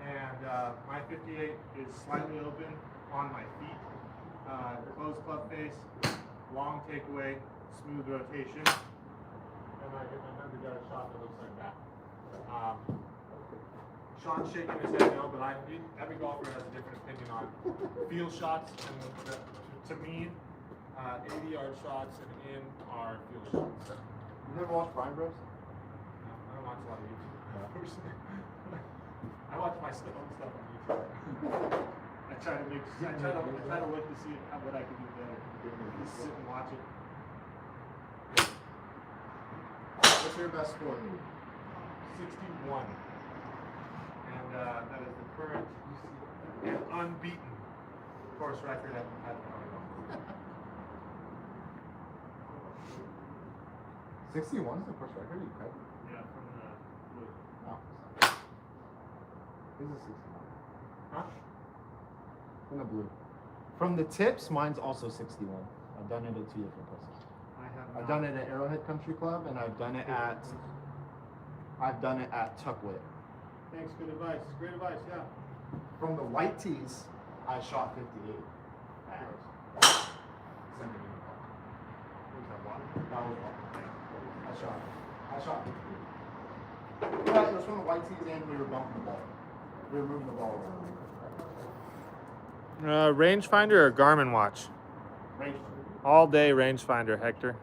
[SPEAKER 1] and my 58 is slightly open on my feet, closed club face, long takeaway, smooth rotation, and I get my 100-yard shot that looks like that. Sean's shaking his head no, but every golfer has a different opinion on field shots, and to me, 80-yard shots and in are field shots.
[SPEAKER 2] You never watched Prime Bros?
[SPEAKER 1] No, I don't watch a lot of YouTube. I watch my own stuff on YouTube. I try to look to see what I can do better. Just sit and watch it.
[SPEAKER 2] What's your best score?
[SPEAKER 1] 61. And that is the current and unbeaten course record at the moment.
[SPEAKER 2] 61 is the first record you cut?
[SPEAKER 1] Yeah, from the blue.
[SPEAKER 2] Oh. This is 61.
[SPEAKER 1] Huh?
[SPEAKER 2] From the blue. From the tips, mine's also 61. I've done it at 2 different places. I've done it at Arrowhead Country Club, and I've done it at Tuckwit.
[SPEAKER 1] Thanks, good advice. Great advice, yeah.
[SPEAKER 2] From the white tees, I shot 58. Send me an email.
[SPEAKER 1] Was that water?
[SPEAKER 2] That was all. I shot 58. But it was from the white tees, and we were bumping the ball. We were moving the ball around.
[SPEAKER 1] Rangefinder or Garmin watch?
[SPEAKER 2] Range.
[SPEAKER 1] All day rangefinder, Hector.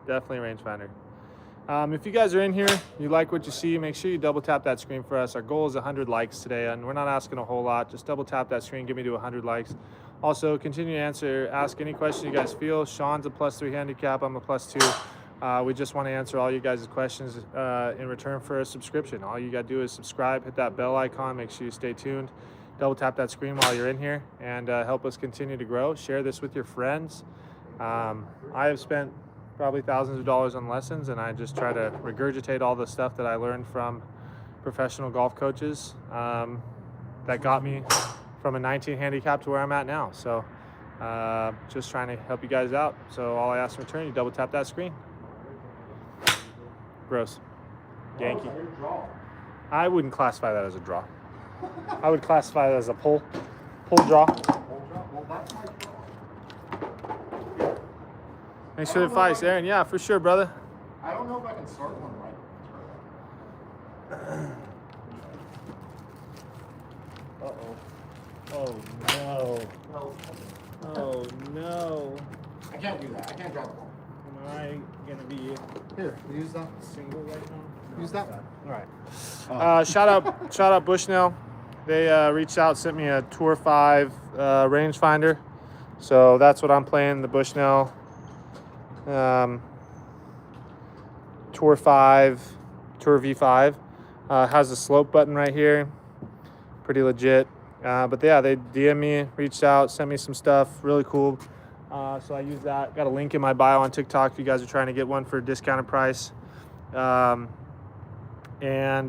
[SPEAKER 1] Definitely rangefinder. If you guys are in here, you like what you see, make sure you double tap that screen for us. Our goal is 100 likes today, and we're not asking a whole lot. Just double tap that screen, get me to 100 likes. Also, continue to ask any question you guys feel. Sean's a +3 handicap, I'm a +2. We just want to answer all you guys' questions in return for a subscription. All you got to do is subscribe, hit that bell icon, make sure you stay tuned. Double tap that screen while you're in here, and help us continue to grow. Share this with your friends. I have spent probably thousands of dollars on lessons, and I just try to regurgitate all the stuff that I learned from professional golf coaches that got me from a 19 handicap to where I'm at now. So just trying to help you guys out. So all I ask in return, you double tap that screen. Gross. Yankee. I wouldn't classify that as a draw. I would classify it as a pull draw.
[SPEAKER 2] Well, that's my draw.
[SPEAKER 1] Thanks for the advice, Aaron. Yeah, for sure, brother.
[SPEAKER 2] I don't know if I can start one right.
[SPEAKER 1] Uh-oh. Oh, no.
[SPEAKER 2] No.
[SPEAKER 1] Oh, no.
[SPEAKER 2] I can't do that. I can't drop the ball.
[SPEAKER 1] Am I going to be
[SPEAKER 2] Here, use that.
[SPEAKER 1] single right now?
[SPEAKER 2] Use that.
[SPEAKER 1] All right. Shout out Bushnell. They reached out, sent me a Tour 5 rangefinder. So that's what I'm playing, the Bushnell Tour 5, Tour V5. Has a slope button right here. Pretty legit. But yeah, they DM me, reached out, sent me some stuff. Really cool. So I use that. Got a link in my bio on TikTok if you guys are trying to get one for a discounted price. And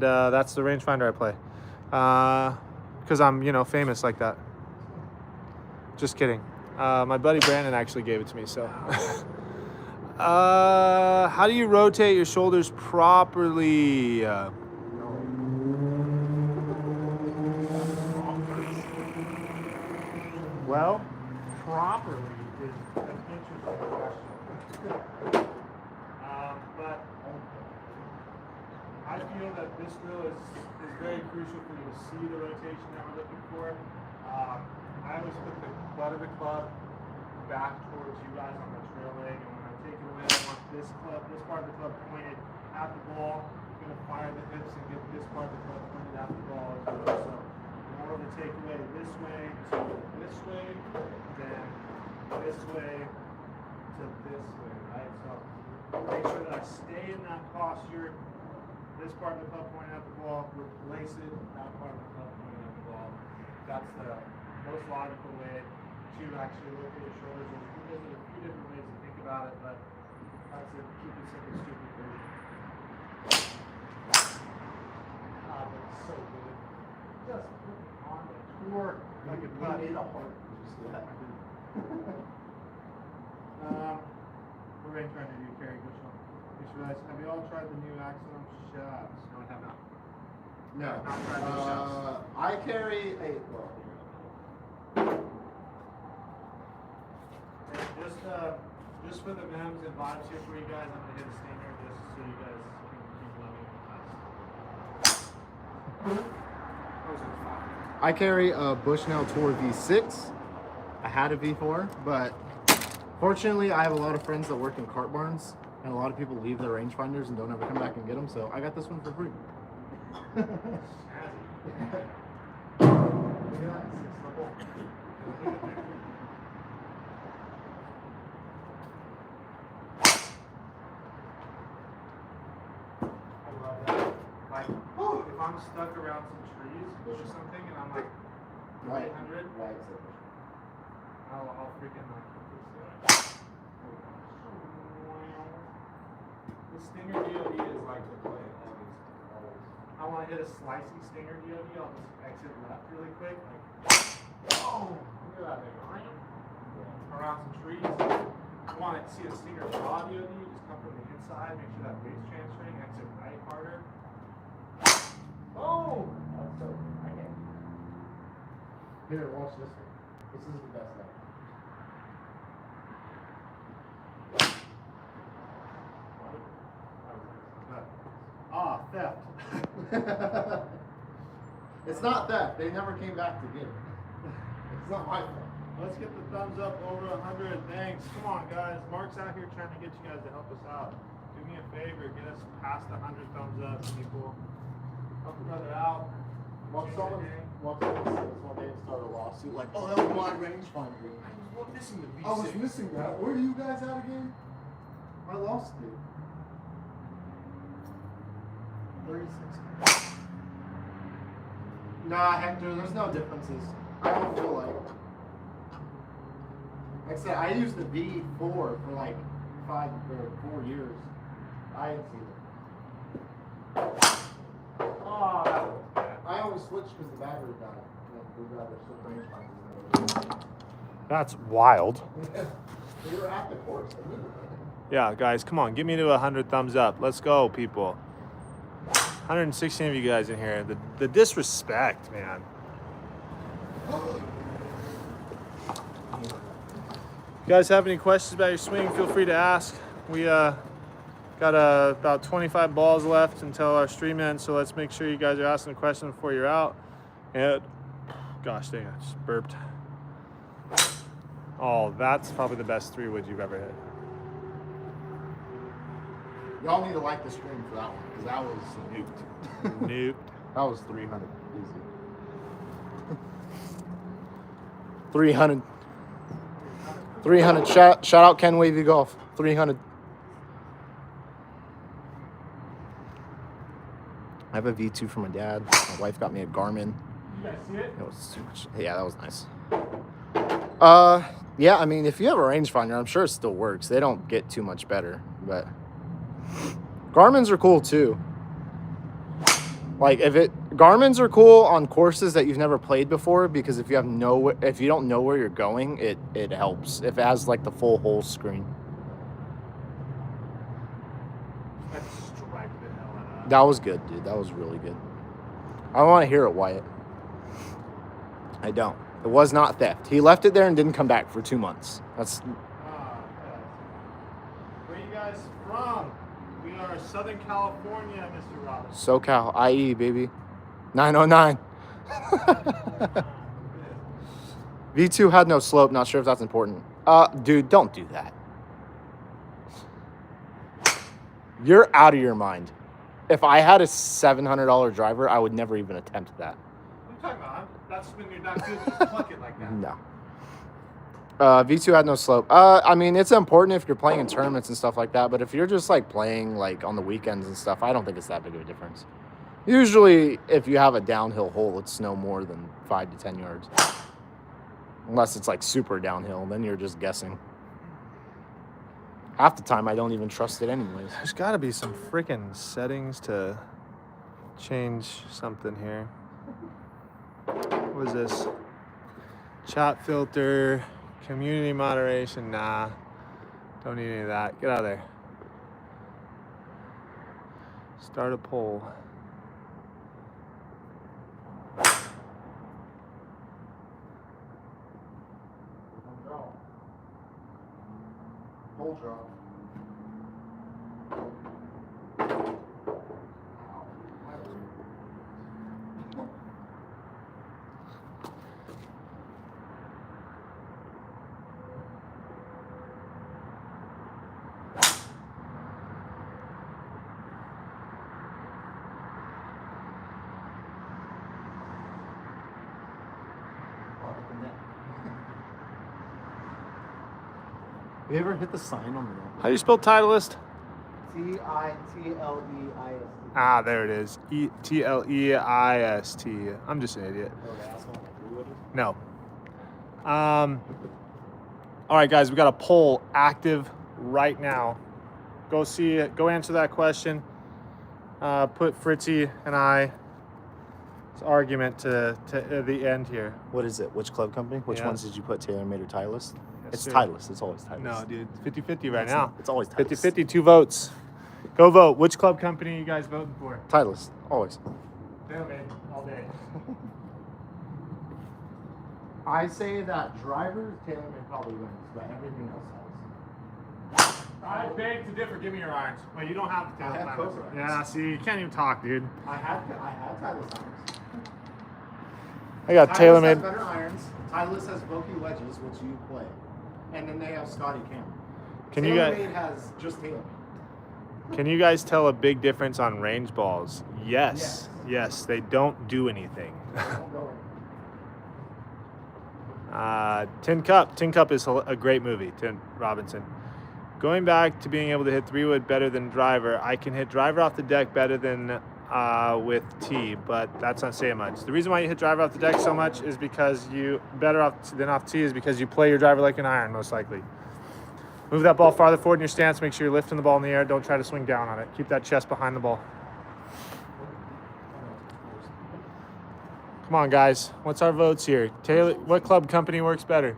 [SPEAKER 1] that's the rangefinder I play. Because I'm, famous like that. Just kidding. My buddy Brandon actually gave it to me, so. How do you rotate your shoulders properly? Well, properly is an interesting question. But I feel that this drill is very crucial for you to see the rotation that we're looking for. I always put the butt of the club back towards you guys on the trail leg, and when I take it away, I want this part of the club pointed at the ball. I'm going to fire the hips and get this part of the club pointed at the ball as well. So in order to take away this way to this way, then this way to this way, right? So make sure that I stay in that posture. This part of the club pointing at the ball, replace it, that part of the club pointing at the ball. That's the most logical way to actually look at your shoulders. There's a few different ways to think about it, but that's a keep it simple, stupid version. That's so good. Just put it on the tour like a putt.
[SPEAKER 2] Made a heart. Did you see that?
[SPEAKER 1] We're trying to do Carrie Bushel. Have you all tried the new Axon shafts? No, I have not.
[SPEAKER 2] No.
[SPEAKER 1] Not tried new shafts.
[SPEAKER 2] I carry a. Well,
[SPEAKER 1] Just for the memes and vibes here for you guys, I'm gonna hit a stinger just so you guys can keep loving us.
[SPEAKER 2] I carry a Bushnell Tour V6. I had a V4, but fortunately, I have a lot of friends that work in cart barns, and a lot of people leave their rangefinders and don't ever come back and get them. So I got this one for free. Look at that, 6 level.
[SPEAKER 1] Like, if I'm stuck around some trees or something and I'm like 300, I'll freaking like the stinger DOD is like the play always. I want to hit a slicey stinger DOD, I'll just exit left really quick. Like, oh, look at that thing. Around some trees. I want to see a stinger draw DOD, just come from the inside, make sure that wave's transferring, exit right harder. Oh! That's so okay.
[SPEAKER 2] Here, watch this one. This is the best thing.
[SPEAKER 1] Theft.
[SPEAKER 2] It's not theft. They never came back to get it. It's not my fault.
[SPEAKER 1] Let's get the thumbs up over 100. Thanks. Come on, guys. Mark's out here trying to get you guys to help us out. Do me a favor. Get us past 100 thumbs up, people. Help a brother out.
[SPEAKER 2] Once someone says one day and start a lawsuit like, oh, that was my rangefinder.
[SPEAKER 1] I was missing the V6.
[SPEAKER 2] I was missing that. Where are you guys at again? I lost it. 36. Nah, Hector, there's no differences. I don't feel like. Like I said, I used the V4 for like 4 years. I didn't see it.
[SPEAKER 1] Oh, that was bad.
[SPEAKER 2] I only switched because the battery died. We'd rather switch range.
[SPEAKER 1] That's wild.
[SPEAKER 2] We were at the course.
[SPEAKER 1] Yeah, guys, come on. Give me to 100 thumbs up. Let's go, people. 116 of you guys in here. The disrespect, man. If you guys have any questions about your swing, feel free to ask. We got about 25 balls left until our stream ends, so let's make sure you guys are asking a question before you're out. And gosh dang, I just burped. Oh, that's probably the best 3-wood you've ever hit.
[SPEAKER 2] Y'all need to like the stream for that one, because that was nuked.
[SPEAKER 1] Nuked.
[SPEAKER 2] That was 300. Easy. 300. 300. Shout out Ken Wavy Golf. 300. I have a V2 for my dad. My wife got me a Garmin.
[SPEAKER 1] You guys see it?
[SPEAKER 2] It was too much. Yeah, that was nice. Yeah, I mean, if you have a rangefinder, I'm sure it still works. They don't get too much better, but Garmin's are cool too. Like Garmin's are cool on courses that you've never played before, because if you don't know where you're going, it helps. If it has like the full hole screen. That was good, dude. That was really good. I want to hear it, Wyatt. I don't. It was not theft. He left it there and didn't come back for 2 months. That's.
[SPEAKER 1] Where are you guys from? We are Southern California, Mr. Roberts.
[SPEAKER 2] SoCal, IE, baby. 909. V2 had no slope. Not sure if that's important. Dude, don't do that. You're out of your mind. If I had a $700 driver, I would never even attempt that.
[SPEAKER 1] What are you talking about? That's when you're not good. Just pluck it like that.
[SPEAKER 2] No. V2 had no slope. I mean, it's important if you're playing in tournaments and stuff like that, but if you're just like playing like on the weekends and stuff, I don't think it's that big of a difference. Usually, if you have a downhill hole, it's no more than 5 to 10 yards. Unless it's like super downhill, then you're just guessing. Half the time, I don't even trust it anyways.
[SPEAKER 1] There's got to be some freaking settings to change something here. What is this? Chat filter, community moderation. Nah, don't need any of that. Get out of there. Start a poll.
[SPEAKER 2] Pole drop. You ever hit the sign on the net?
[SPEAKER 1] How do you spell Titleist?
[SPEAKER 2] Titleist.
[SPEAKER 1] Ah, there it is. Tleist. I'm just an idiot.
[SPEAKER 2] Oh, the asshole.
[SPEAKER 1] No. All right, guys, we got a poll active right now. Go see it. Go answer that question. Put Fritzy and I's argument to the end here.
[SPEAKER 2] What is it? Which club company? Which
[SPEAKER 1] Yeah.
[SPEAKER 2] ones did you put? TaylorMade or Titleist?
[SPEAKER 1] Yes,
[SPEAKER 2] It's
[SPEAKER 1] sir.
[SPEAKER 2] Titleist. It's always Titleist.
[SPEAKER 1] No, dude. 50-50 right
[SPEAKER 2] It's
[SPEAKER 1] now.
[SPEAKER 2] not. It's always Titleist.
[SPEAKER 1] 50-50, 2 votes. Go vote. Which club company are you guys voting for?
[SPEAKER 2] Titleist. Always.
[SPEAKER 1] TaylorMade all day.
[SPEAKER 2] I say that drivers, TaylorMade probably wins, but everything else does.
[SPEAKER 1] I beg to differ. Give me your irons. Wait, you don't have the
[SPEAKER 2] I have
[SPEAKER 1] TaylorMade.
[SPEAKER 2] Cobra irons.
[SPEAKER 1] Yeah, see, you can't even talk, dude.
[SPEAKER 2] I had Titleist irons.
[SPEAKER 1] I got
[SPEAKER 2] Titleist has
[SPEAKER 1] TaylorMade.
[SPEAKER 2] better irons. Titleist has Vokey wedges, which you play, and then they have Scotty Cam.
[SPEAKER 1] Can you guys?
[SPEAKER 2] TaylorMade has just TaylorMade.
[SPEAKER 1] Can you guys tell a big difference on range balls? Yes. Yes, they don't do anything. Tin Cup. Tin Cup is a great movie, Tim Robinson. Going back to being able to hit 3-wood better than driver, I can hit driver off the deck better than with tee, but that's not saying much. The reason why you hit driver off the deck so much is because you better off than off tee is because you play your driver like an iron, most likely. Move that ball farther forward in your stance. Make sure you're lifting the ball in the air. Don't try to swing down on it. Keep that chest behind the ball. Come on, guys. What's our votes here? Taylor, what club company works better?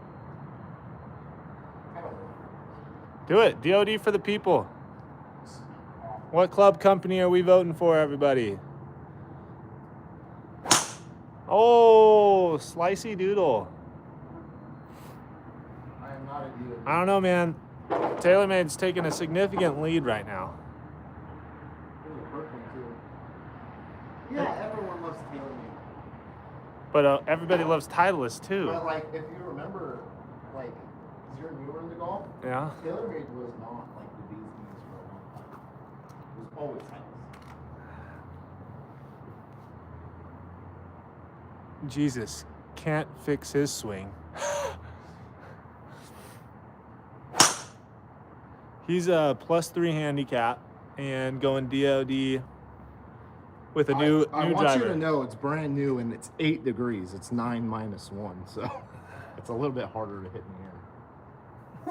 [SPEAKER 1] Do it. DOD for the people. What club company are we voting for, everybody? Oh, slicey doodle.
[SPEAKER 2] I am not a dealer.
[SPEAKER 1] I don't know, man. TaylorMade's taking a significant lead right now.
[SPEAKER 2] Yeah, everyone loves TaylorMade.
[SPEAKER 1] But everybody loves Titleist, too.
[SPEAKER 2] But like, if you remember, like, 'cause you're newer into golf,
[SPEAKER 1] Yeah.
[SPEAKER 2] TaylorMade was not like the bee's knees for a long time. It was always Titleist.
[SPEAKER 1] Jesus can't fix his swing. He's a +3 handicap and going DOD with a new
[SPEAKER 2] I
[SPEAKER 1] new
[SPEAKER 2] want
[SPEAKER 1] driver.
[SPEAKER 2] you to know it's brand new and it's 8 degrees. It's 9 minus 1, so it's a little bit harder to hit in the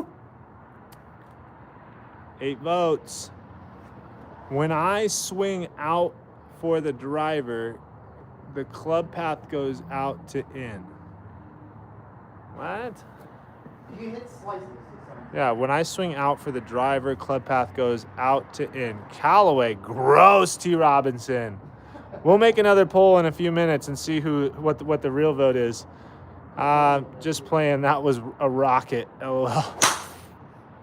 [SPEAKER 2] air.
[SPEAKER 1] 8 votes. When I swing out for the driver, the club path goes out to in. What?
[SPEAKER 2] You hit slices.
[SPEAKER 1] Yeah, when I swing out for the driver, club path goes out to in. Callaway, gross, T. Robinson. We'll make another poll in a few minutes and see what the real vote is. Just playing. That was a rocket. LOL.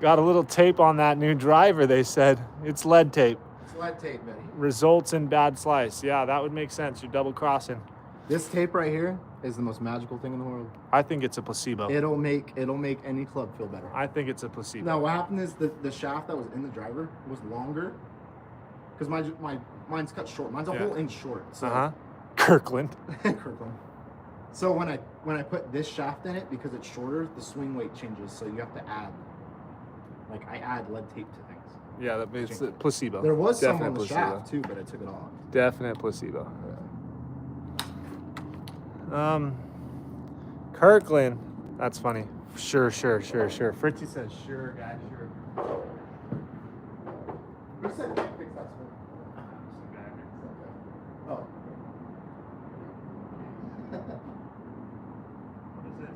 [SPEAKER 1] Got a little tape on that new driver. They said it's lead tape.
[SPEAKER 2] It's lead tape, Betty.
[SPEAKER 1] Results in bad slice. Yeah, that would make sense. You're double crossing.
[SPEAKER 2] This tape right here is the most magical thing in the world.
[SPEAKER 1] I think it's a placebo.
[SPEAKER 2] It'll make any club feel better.
[SPEAKER 1] I think it's a placebo.
[SPEAKER 2] Now what happened is the shaft that was in the driver was longer because mine's cut short. Mine's a whole inch short. So
[SPEAKER 1] Kirkland.
[SPEAKER 2] Kirkland. So when I put this shaft in it, because it's shorter, the swing weight changes. So you have to add, like I add lead tape to things.
[SPEAKER 1] Yeah, it's a placebo.
[SPEAKER 2] There was some
[SPEAKER 1] Definite
[SPEAKER 2] on the
[SPEAKER 1] placebo.
[SPEAKER 2] shaft too, but I took it off.
[SPEAKER 1] Definite placebo. Kirkland. That's funny. Sure. Fritzy says sure, guys, sure.
[SPEAKER 2] Who said can't fix that swing? Oh.
[SPEAKER 1] What is this?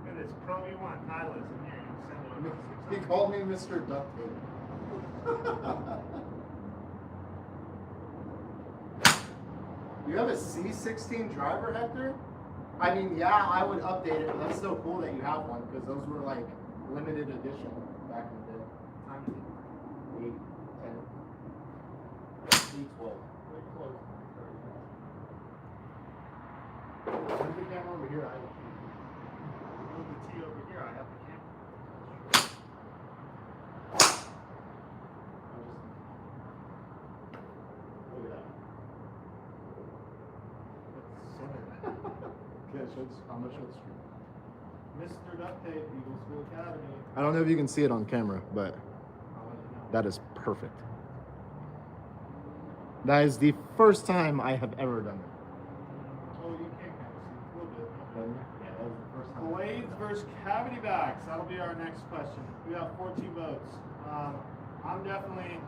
[SPEAKER 1] Look at this Pro V1 Titleist in here. You can send it
[SPEAKER 2] He called me Mr. Duct Tape. You have a C16 driver, Hector? I mean, yeah, I would update it, but that's so cool that you have one because those were like limited edition back in the day. Times 8, 10, 12. Where's the camera over here?
[SPEAKER 1] Move the T over here. I have the camera.
[SPEAKER 2] Look at that. Okay, I'm gonna show the screen.
[SPEAKER 1] Mr. Duct Tape, Eagle School Academy.
[SPEAKER 2] I don't know if you can see it on camera, but
[SPEAKER 1] I'll let you know.
[SPEAKER 2] that is perfect. That is the first time I have ever done it.
[SPEAKER 1] Oh, you can kind of see a little bit.
[SPEAKER 2] Yeah, that was the first time.
[SPEAKER 1] Blades versus cavity backs. That'll be our next question. We have 14 votes. I'm definitely.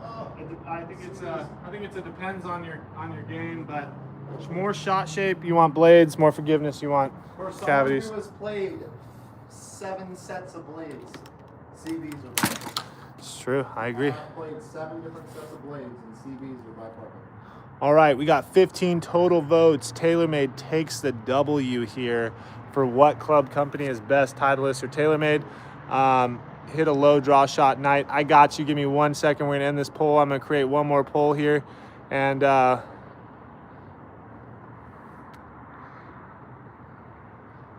[SPEAKER 1] I think it's a depends on your game, but more shot shape. You want blades. More forgiveness. You want
[SPEAKER 2] For someone
[SPEAKER 1] cavities.
[SPEAKER 2] who has played 7 sets of blades, CBs are better.
[SPEAKER 1] It's true. I agree.
[SPEAKER 2] I've played 7 different sets of blades, and CBs are by far better.
[SPEAKER 1] All right, we got 15 total votes. TaylorMade takes the W here for what club company is best, Titleist or TaylorMade. Hit a low draw shot night. I got you. Give me 1 second. We're gonna end this poll. I'm gonna create one more poll here, and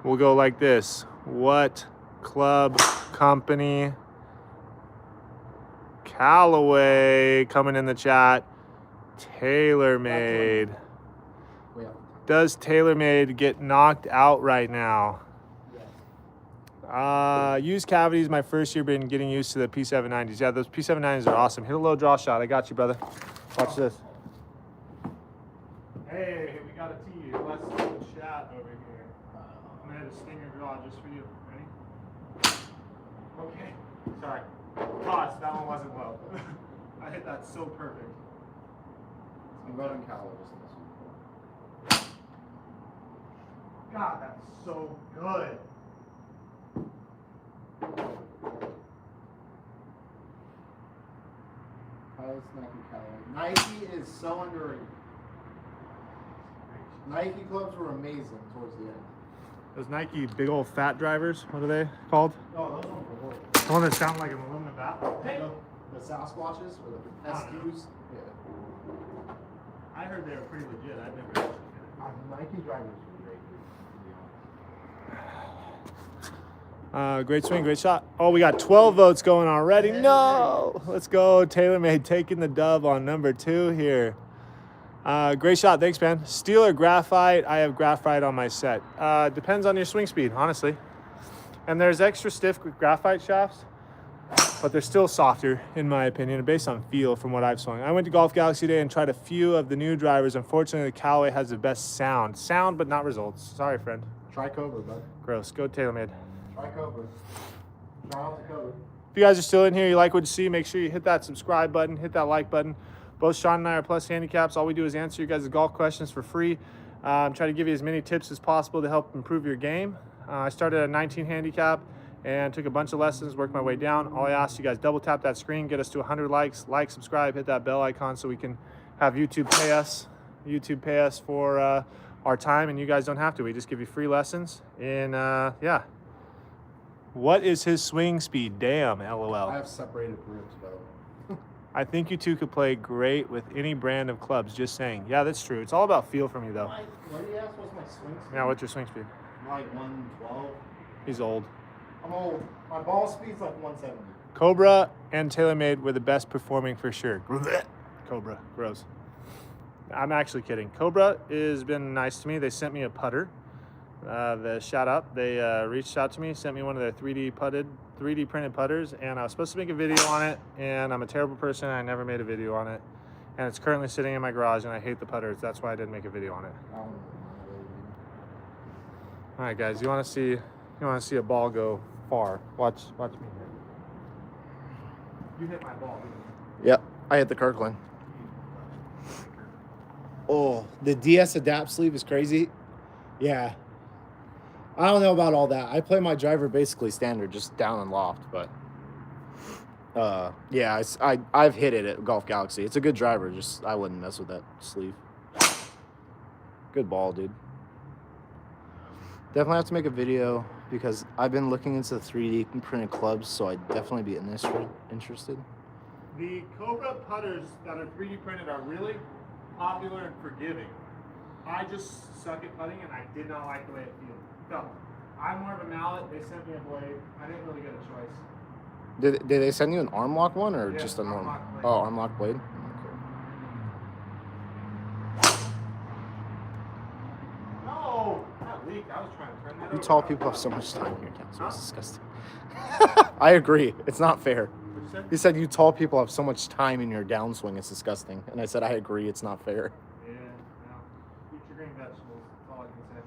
[SPEAKER 1] we'll go like this. What club company? Callaway coming in the chat. TaylorMade.
[SPEAKER 2] Yeah.
[SPEAKER 1] Does TaylorMade get knocked out right now? Used cavities my first year, been getting used to the P790s. Yeah, those P790s are awesome. Hit a low draw shot. I got you, brother. Watch this. Hey, we got a T. Let's chat over here. I'm gonna hit a stinger draw just for you. Ready? Okay. Sorry. Toss. That one wasn't low. I hit that so perfect.
[SPEAKER 2] I'm voting Callaway just in this one.
[SPEAKER 1] God, that's so good.
[SPEAKER 2] Highest Nike Callaway. Nike is so underrated. Nike clubs were amazing towards the end.
[SPEAKER 1] Those Nike big old fat drivers, what are they called?
[SPEAKER 2] Oh, those ones were horrible.
[SPEAKER 1] The one that sound like an aluminum bat?
[SPEAKER 2] The Sasquatches or the SQs? Yeah.
[SPEAKER 1] I heard they were pretty legit. I've never actually
[SPEAKER 2] Nike drivers were great.
[SPEAKER 1] Great swing, great shot. Oh, we got 12 votes going already. No! Let's go. TaylorMade taking the dub on number 2 here. Great shot. Thanks, man. Steel or graphite? I have graphite on my set. Depends on your swing speed, honestly. And there's extra stiff graphite shafts, but they're still softer, in my opinion, based on feel from what I've swung. I went to Golf Galaxy today and tried a few of the new drivers. Unfortunately, the Callaway has the best sound. Sound, but not results. Sorry, friend.
[SPEAKER 2] Try Cobra, bud.
[SPEAKER 1] Gross. Go TaylorMade.
[SPEAKER 2] Try Cobra. Try out the Cobra.
[SPEAKER 1] If you guys are still in here, you like what you see, make sure you hit that subscribe button, hit that like button. Both Sean and I are plus handicaps. All we do is answer you guys' golf questions for free. Try to give you as many tips as possible to help improve your game. I started at a 19 handicap and took a bunch of lessons, worked my way down. All I ask you guys, double tap that screen, get us to 100 likes, like, subscribe, hit that bell icon so we can have YouTube pay us. For our time, and you guys don't have to. We just give you free lessons. And yeah. What is his swing speed? Damn, LOL.
[SPEAKER 2] I have separated ribs, though.
[SPEAKER 1] I think you two could play great with any brand of clubs, just saying. Yeah, that's true. It's all about feel from you, though.
[SPEAKER 2] What do you ask? What's my swing speed?
[SPEAKER 1] Yeah, what's your swing speed?
[SPEAKER 2] I'm like 112.
[SPEAKER 1] He's old.
[SPEAKER 2] I'm old. My ball speed's like 170.
[SPEAKER 1] Cobra and TaylorMade were the best performing for sure. Cobra, gross. I'm actually kidding. Cobra has been nice to me. They sent me a putter. The shout out. They reached out to me, sent me one of their 3D printed putters, and I was supposed to make a video on it, and I'm a terrible person. I never made a video on it, and it's currently sitting in my garage, and I hate the putters. That's why I didn't make a video on it.
[SPEAKER 2] I don't know.
[SPEAKER 1] All right, guys, you want to see a ball go far? Watch me here. You hit my ball, didn't you?
[SPEAKER 2] Yep, I hit the Kirkland. Oh, the DS Adapt sleeve is crazy. Yeah. I don't know about all that. I play my driver basically standard, just down and loft, but yeah, I've hit it at Golf Galaxy. It's a good driver, just I wouldn't mess with that sleeve. Good ball, dude. Definitely have to make a video because I've been looking into 3D printed clubs, so I'd definitely be interested.
[SPEAKER 1] The Cobra putters that are 3D printed are really popular and forgiving. I just suck at putting, and I did not like the way it felt. I'm more of a mallet. They sent me a blade. I didn't really get a choice.
[SPEAKER 2] Did they send you an arm lock one or just a normal?
[SPEAKER 1] Blade.
[SPEAKER 2] Oh, arm lock blade.
[SPEAKER 1] No, that leak. I was trying to turn that.
[SPEAKER 2] You tall people have so much time in your town, so it's disgusting. I agree. It's not fair.
[SPEAKER 1] What'd you say?
[SPEAKER 2] He said you tall people have so much time in your downswing. It's disgusting. And I said I agree. It's not fair.
[SPEAKER 1] Yeah, no. Eat your green vegetables. That's all I can say.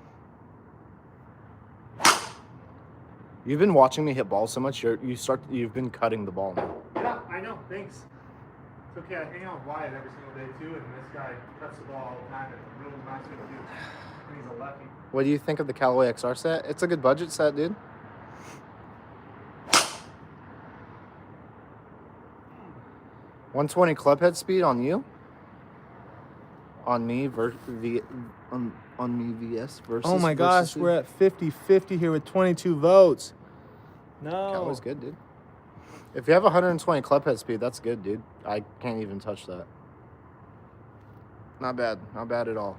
[SPEAKER 2] You've been watching me hit balls so much. You've been cutting the ball now.
[SPEAKER 1] Yeah, I know. Thanks. It's okay. I hang out with Wyatt every single day too, and this guy cuts the ball all the time. And it's really nice to do. And he's a lefty.
[SPEAKER 2] What do you think of the Callaway XR set? It's a good budget set, dude. .120 club head speed on you. On me on me VS versus.
[SPEAKER 1] Oh my gosh, we're at 50-50 here with 22 votes. No.
[SPEAKER 2] Callaway's good, dude. If you have 120 club head speed, that's good, dude. I can't even touch that. Not bad. Not bad at all.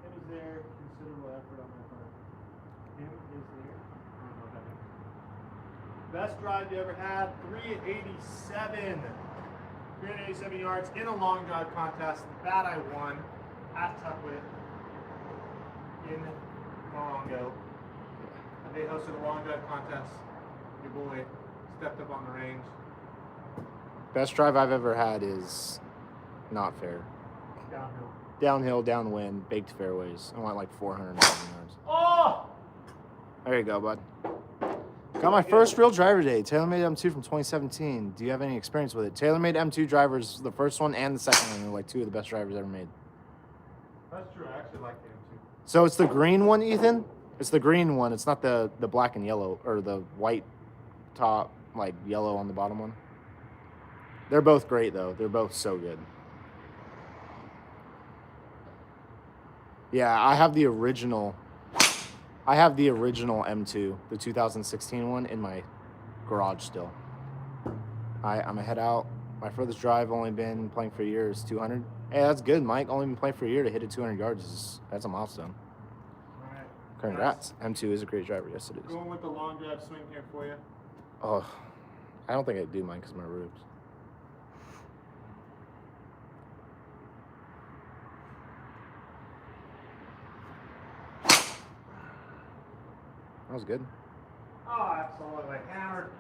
[SPEAKER 1] It was there. Considerable effort on my part. Him is there. I don't know what that means. Best drive you ever had, 387. 387 yards in a long drive contest. That I won at Tuckwit in Morongo. They hosted a long drive contest. Your boy stepped up on the range.
[SPEAKER 2] Best drive I've ever had is not fair.
[SPEAKER 1] Downhill.
[SPEAKER 2] Downhill, downwind, baked fairways. I went like 490 yards.
[SPEAKER 1] Oh!
[SPEAKER 2] There you go, bud. Got my first real driver today. TaylorMade M2 from 2017. Do you have any experience with it? TaylorMade M2 drivers, the first one and the second one, are like two of the best drivers ever made.
[SPEAKER 1] That's true. I actually like the M2.
[SPEAKER 2] So it's the green one, Ethan? It's the green one. It's not the black and yellow or the white top, like yellow on the bottom one. They're both great, though. They're both so good. Yeah, I have the original M2, the 2016 one, in my garage still. I'm gonna head out. My furthest drive only been playing for a year is 200. Hey, that's good, Mike. Only been playing for a year to hit it 200 yards. That's a milestone.
[SPEAKER 1] All right.
[SPEAKER 2] Congrats. M2 is a great driver. Yes, it is.
[SPEAKER 1] Going with the long drive swing here for you.
[SPEAKER 2] Oh, I don't think I do mine because of my ribs. That was good.
[SPEAKER 1] Oh, absolutely. Hammered.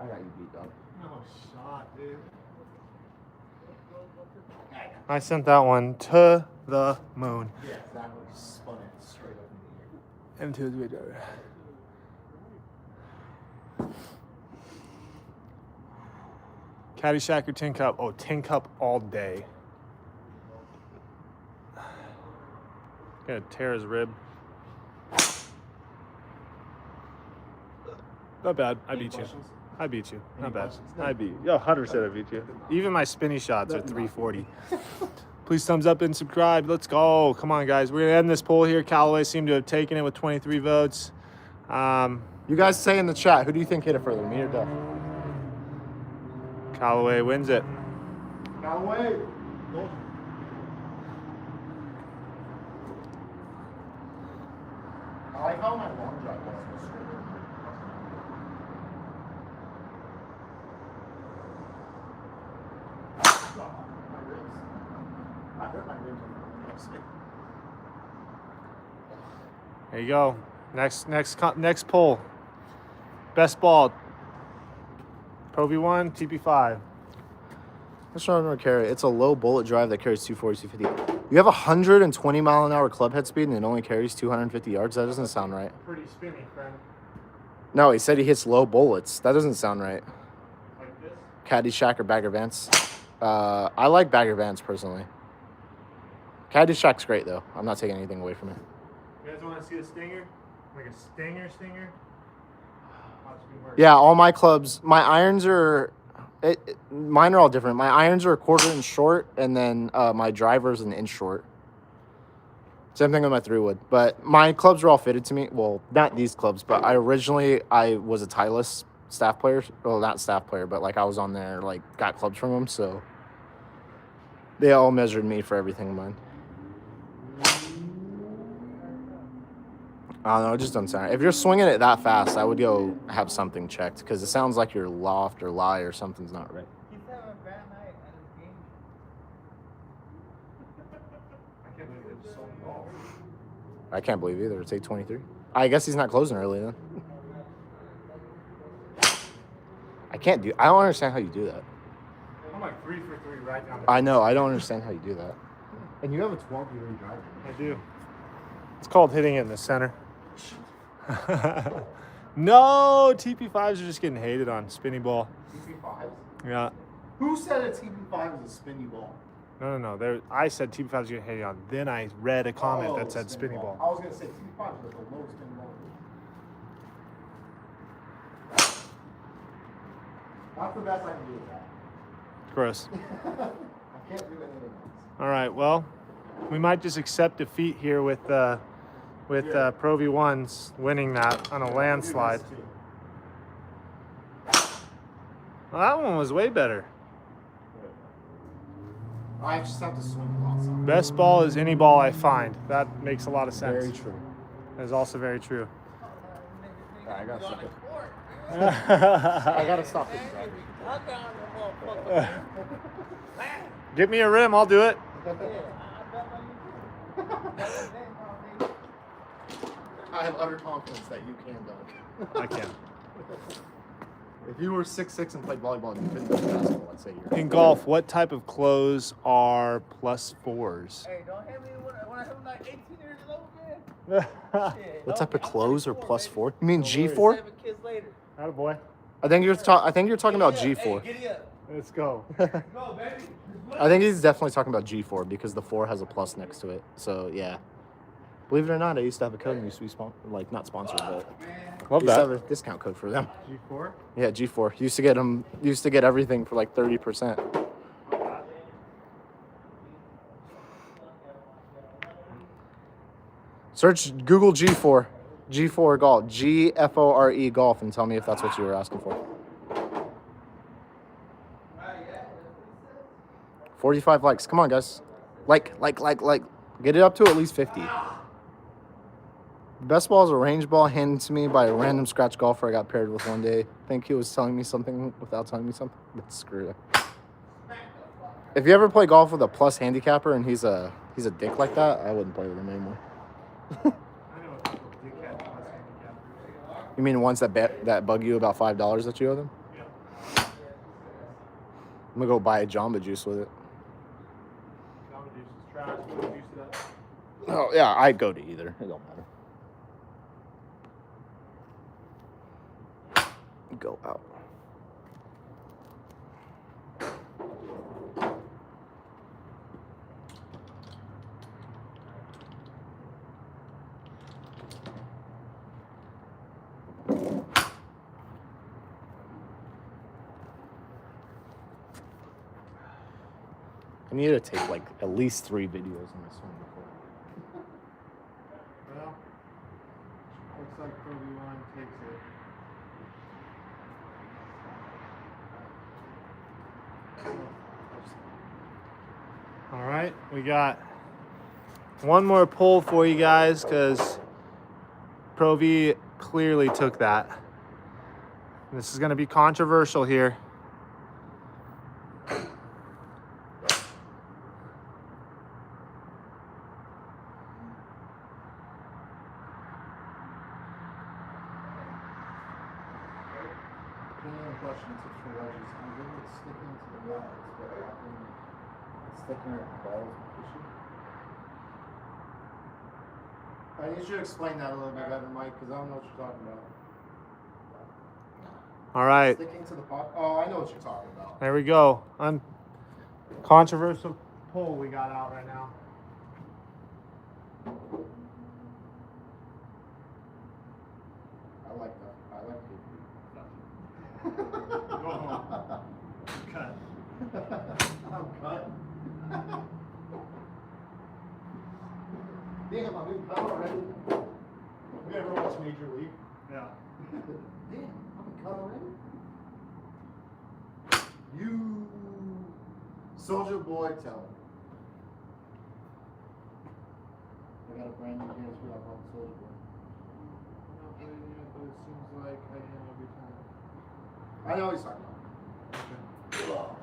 [SPEAKER 2] I got you beat, dog.
[SPEAKER 1] No shot, dude. I sent that one to the moon.
[SPEAKER 2] Yeah, exactly. Spun it straight up in the air.
[SPEAKER 1] M2 is a great driver. Caddyshack or tin cup? Oh, tin cup all day. Gonna tear his rib. Not bad. I beat you. I beat you. Not bad. I beat you. 100% I beat you. Even my spinny shots are 340. Please thumbs up and subscribe. Let's go. Come on, guys. We're going to end this poll here. Callaway seemed to have taken it with 23 votes.
[SPEAKER 2] You guys say in the chat, who do you think hit it further, me or Duff?
[SPEAKER 1] Callaway wins it.
[SPEAKER 2] Callaway. I like how my long drive was straight. My ribs. I hurt my ribs.
[SPEAKER 1] There you go. Next poll. Best ball. Pro V1, TP5.
[SPEAKER 2] Let's try to carry. It's a low bullet drive that carries 240, 250. You have 120 mile an hour club head speed and it only carries 250 yards? That doesn't sound right.
[SPEAKER 1] Pretty spinny, friend.
[SPEAKER 2] No, he said he hits low bullets. That doesn't sound right.
[SPEAKER 1] Like this?
[SPEAKER 2] Caddyshack or Bagger Vance? I like Bagger Vance personally. Caddyshack's great though. I'm not taking anything away from it.
[SPEAKER 1] You guys want to see a stinger? Like a stinger? much can work.
[SPEAKER 2] Yeah, all my clubs, my irons are, mine are all different. My irons are a 1/4 inch short, and then my driver's an inch short. Same thing with my 3-wood. But my clubs are all fitted to me. Well, not these clubs, but I was a Titleist staff player. Well, not staff player, but like I was on there, like got clubs from them. So they all measured me for everything of mine. I don't know, it just doesn't sound. If you're swinging it that fast, I would go have something checked because it sounds like your loft or lie or something's not right.
[SPEAKER 3] He's having a bad night at his game.
[SPEAKER 1] I can't believe it's so golf.
[SPEAKER 2] I can't believe either. It's 8:23. I guess he's not closing early then. I don't understand how you do that.
[SPEAKER 1] I'm like 3 for 3 right down.
[SPEAKER 2] I know. I don't understand how you do that. And you have a 12-year driver.
[SPEAKER 1] I do. It's called hitting it in the center. No, TP5s are just getting hated on. Spinny ball.
[SPEAKER 2] TP5s?
[SPEAKER 1] Yeah.
[SPEAKER 2] Who said a TP5 is a spinny ball?
[SPEAKER 1] No. I said TP5s are getting hated on. Then I read a comment that said spinny ball.
[SPEAKER 2] I was going to say TP5 is a low spinny ball. That's the best I can do with that.
[SPEAKER 1] Gross.
[SPEAKER 2] I can't do anything else.
[SPEAKER 1] All right. Well, we might just accept defeat here with Pro V1s winning that on a landslide. Well, that one was way better.
[SPEAKER 2] I just have to swing lots.
[SPEAKER 1] Best ball is any ball I find. That makes a lot of sense.
[SPEAKER 2] Very true.
[SPEAKER 1] That is also very true.
[SPEAKER 2] I gotta stop it. I
[SPEAKER 1] Get
[SPEAKER 2] gotta stop it.
[SPEAKER 1] me a rim, I'll do it.
[SPEAKER 2] I have utter confidence that you can dunk.
[SPEAKER 1] I can.
[SPEAKER 2] If you were 6'6" and played volleyball and you couldn't dunk basketball, I'd say you're.
[SPEAKER 1] In golf, what type of clothes are +4s?
[SPEAKER 3] Hey, don't hit me when I'm like 18 years old, man. Shit,
[SPEAKER 2] What type of
[SPEAKER 3] I'm
[SPEAKER 2] clothes are
[SPEAKER 3] 34,
[SPEAKER 2] +4? You mean G4?
[SPEAKER 3] 7 kids later.
[SPEAKER 1] Attaboy.
[SPEAKER 2] I think you're talking about
[SPEAKER 3] Giddy up.
[SPEAKER 2] G4.
[SPEAKER 3] Hey, giddy up.
[SPEAKER 1] Let's go.
[SPEAKER 3] Go, baby.
[SPEAKER 2] I think he's definitely talking about G4 because the 4 has a plus next to it. So yeah. Believe it or not, I used to have a code and used to be not sponsored, but
[SPEAKER 1] Love
[SPEAKER 2] used to have
[SPEAKER 1] that.
[SPEAKER 2] a discount code for them.
[SPEAKER 1] G4?
[SPEAKER 2] Yeah, G4. Used to get everything for like 30%. Search Google G4. G4 golf. GFORE golf and tell me if that's what you were asking for. 45 likes. Come on, guys. Like. Get it up to at least 50. Best ball is a range ball handed to me by a random scratch golfer I got paired with one day. I think he was telling me something without telling me something. But screw it. If you ever play golf with a plus handicapper and he's a dick like that, I wouldn't play with him anymore. You mean the ones that bug you about $5 that you owe them?
[SPEAKER 1] Yeah.
[SPEAKER 2] I'm gonna go buy a Jamba Juice with it.
[SPEAKER 1] Jamba Juice is trash. What juice is that?
[SPEAKER 2] Oh yeah, I'd go to either. It don't matter. Go out. I need to take like at least 3 videos in this one before.
[SPEAKER 1] Well, looks like Pro V1 takes it. All right, we got one more pull for you guys because Pro V clearly took that. This is going to be controversial here.
[SPEAKER 2] Questions for wedges. I'm good with sticking to the nuts, but sticking it balls issue. You should explain that a little bit better, Mike, because I don't know what you're talking about.
[SPEAKER 1] All right,
[SPEAKER 2] Sticking to the pot. Oh, I know what you're talking about.
[SPEAKER 1] there we go. Controversial pull we got out right now.
[SPEAKER 2] I like that. I like it.
[SPEAKER 1] Oh. Cut.
[SPEAKER 2] I'm cut. Damn, I'm in cut already.
[SPEAKER 3] You ever watch Major League?
[SPEAKER 1] Yeah.
[SPEAKER 2] Damn, I'm in cut already. You Soldier Boy, tell me. I got a brand new dance for that called Soldier Boy.
[SPEAKER 1] I'm not playing yet, but it seems like I am every time.
[SPEAKER 2] I know what he's talking about.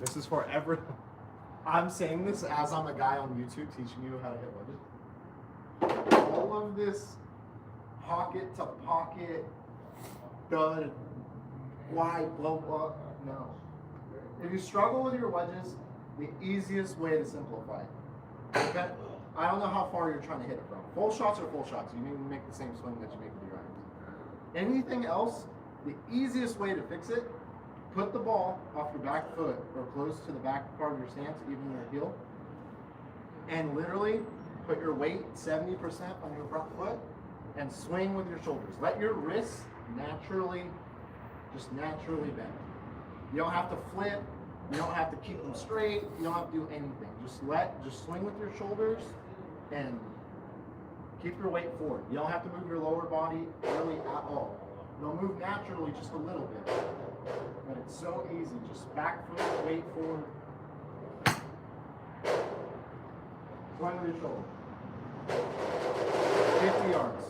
[SPEAKER 2] This is for every. I'm saying this as I'm a guy on YouTube teaching you how to hit wedges. All of this pocket to pocket, thud, wide, blow up. No. If you struggle with your wedges, the easiest way to simplify it. Okay? I don't know how far you're trying to hit it from. Full shots are full shots. You need to make the same swing that you make with your irons. Anything else, the easiest way to fix it, put the ball off your back foot or close to the back part of your stance, even your heel, and literally put your weight 70% on your front foot and swing with your shoulders. Let your wrists naturally bend. You don't have to flip. You don't have to keep them straight. You don't have to do anything. Just swing with your shoulders and keep your weight forward. You don't have to move your lower body really at all. They'll move naturally just a little bit. But it's so easy. Just back foot, weight forward. Swing with your shoulder. 50 yards.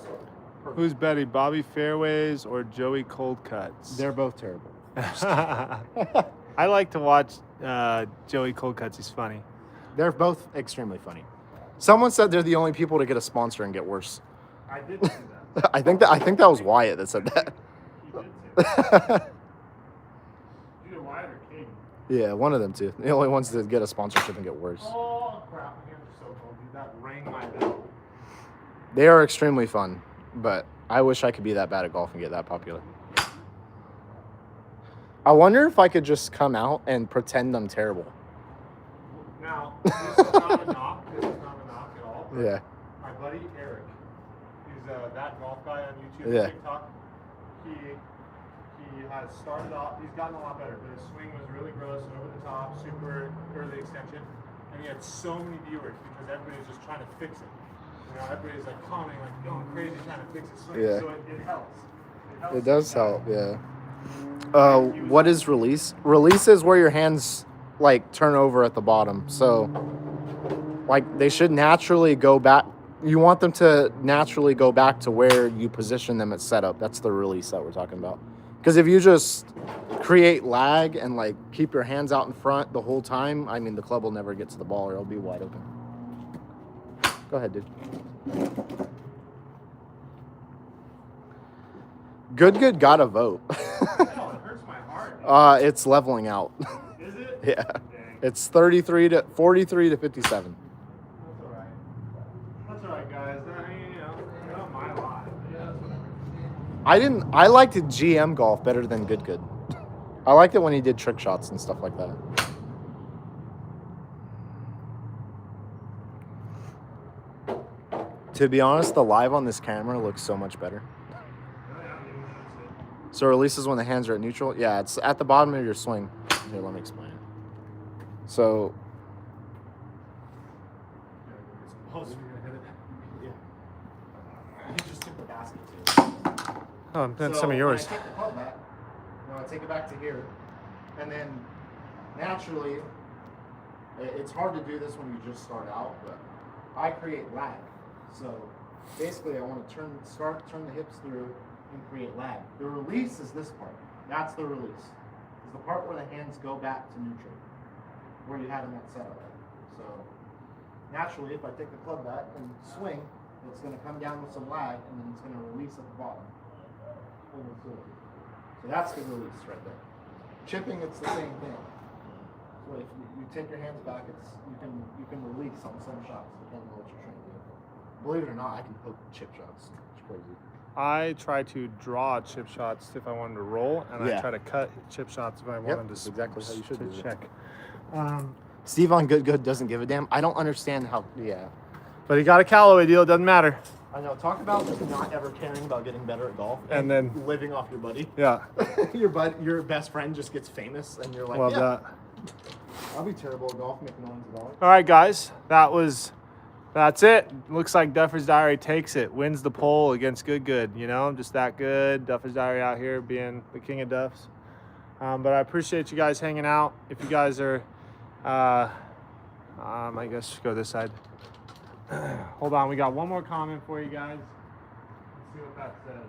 [SPEAKER 2] Perfect.
[SPEAKER 1] Who's better, Bobby Fairways or Joey Cold Cuts?
[SPEAKER 2] They're both terrible.
[SPEAKER 1] I like to watch Joey Cold Cuts. He's funny.
[SPEAKER 2] They're both extremely funny. Someone said they're the only people to get a sponsor and get worse.
[SPEAKER 1] I did see that.
[SPEAKER 2] I think that was Wyatt that said that.
[SPEAKER 1] He did say that. Either Wyatt or King.
[SPEAKER 2] Yeah, one of them two. The only ones that get a sponsorship and get worse.
[SPEAKER 1] Oh, crap. My hands are so cold, dude. That rang my bell.
[SPEAKER 2] They are extremely fun, but I wish I could be that bad at golf and get that popular. I wonder if I could just come out and pretend I'm terrible.
[SPEAKER 1] Now, this is not a knock. This is not a knock at all.
[SPEAKER 2] Yeah.
[SPEAKER 1] My buddy Eric, he's that golf guy on YouTube,
[SPEAKER 2] Yeah.
[SPEAKER 1] TikTok. He has started off. He's gotten a lot better, but his swing was really gross and over the top, super early extension, and he had so many viewers because everybody's just trying to fix it. You know, everybody's like commenting, like going crazy, trying to fix his swing.
[SPEAKER 2] Yeah.
[SPEAKER 1] So it helps.
[SPEAKER 2] It does help, yeah. What is release? Release is where your hands like turn over at the bottom. So like they should naturally go back. You want them to naturally go back to where you position them at setup. That's the release that we're talking about. Because if you just create lag and like keep your hands out in front the whole time, I mean the club will never get to the ball or it'll be wide open. Go ahead, dude. Good got a vote.
[SPEAKER 1] Oh, it hurts my heart. Dude.
[SPEAKER 2] It's leveling out.
[SPEAKER 1] Is it?
[SPEAKER 2] Yeah.
[SPEAKER 1] Dang.
[SPEAKER 2] It's 43 to 57.
[SPEAKER 1] That's all right. That's all right, guys. You know, not my lot. Yeah, that's whatever.
[SPEAKER 2] I liked GM golf better than good. I liked it when he did trick shots and stuff like that. To be honest, the live on this camera looks so much better. So release is when the hands are at neutral. Yeah, it's at the bottom of your swing. Here, let me explain it. So,
[SPEAKER 1] Oh, so you're gonna hit it?
[SPEAKER 2] yeah. You just took the basket too.
[SPEAKER 1] Oh, that's
[SPEAKER 2] So
[SPEAKER 1] some of yours.
[SPEAKER 2] When I take the club back, I take it back to here, and then naturally, it's hard to do this when you just start out, but I create lag. So basically, I want to turn the hips through and create lag. The release is this part. That's the release. It's the part where the hands go back to neutral, where you had them at setup. So naturally, if I take the club back and swing, it's going to come down with some lag, and then it's going to release at the bottom. So that's the release right there. Chipping, it's the same thing. So if you take your hands back, you can release on some shots depending on what you're trying to do. Believe it or not, I can poke chip shots. It's crazy.
[SPEAKER 1] I try to draw chip shots if I wanted to roll, and
[SPEAKER 2] Yeah.
[SPEAKER 1] I try to cut chip shots if I wanted to
[SPEAKER 2] that's exactly how you should
[SPEAKER 1] to
[SPEAKER 2] do it.
[SPEAKER 1] check.
[SPEAKER 2] Steve on Good doesn't give a damn. I don't understand how. Yeah.
[SPEAKER 1] But he got a Callaway deal. Doesn't matter.
[SPEAKER 2] I know. Talk about just not ever caring about getting better at golf,
[SPEAKER 1] And then
[SPEAKER 2] living off your buddy.
[SPEAKER 1] yeah,
[SPEAKER 2] your best friend just gets famous, and you're like,
[SPEAKER 1] love
[SPEAKER 2] yeah,
[SPEAKER 1] that.
[SPEAKER 2] I'll be terrible at golf, make millions of dollars.
[SPEAKER 1] All right, guys, that's it. Looks like Duffer's Diary takes it, wins the poll against Good. You know, I'm just that good. Duffer's Diary out here being the king of duffs. But I appreciate you guys hanging out. If you guys are, I guess go this side. Hold on, we got one more comment for you guys. Let's see what that says.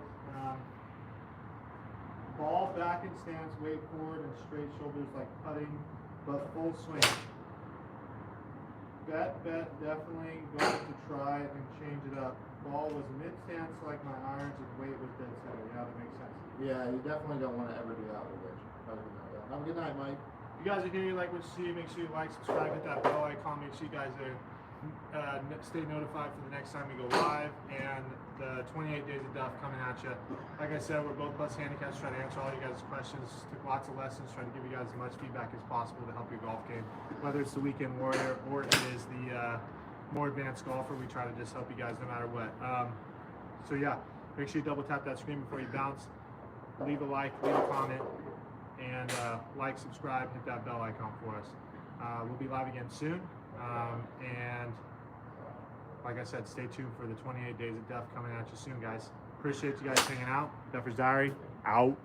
[SPEAKER 1] Ball back in stance, weight forward, and straight shoulders like putting, but full swing. Bet, definitely going to try and change it up. Ball was mid-stance like my irons, and weight was dead center. Yeah, that makes sense.
[SPEAKER 2] Yeah, you definitely don't want to ever do that with Wedge. Have a good night, Mike.
[SPEAKER 1] If you guys are here, you like what you see, make sure you like, subscribe, hit that bell icon, make sure you guys are stay notified for the next time we go live, and the 28 Days of Duff coming at you. Like I said, we're both plus handicaps, trying to answer all you guys' questions, took lots of lessons, trying to give you guys as much feedback as possible to help your golf game. Whether it's the weekend warrior or it is the more advanced golfer, we try to just help you guys no matter what. So yeah, make sure you double tap that screen before you bounce, leave a like, leave a comment, and like, subscribe, hit that bell icon for us. We'll be live again soon. And like I said, stay tuned for the 28 Days of Duff coming at you soon, guys. Appreciate you guys hanging out. Duffer's Diary, out.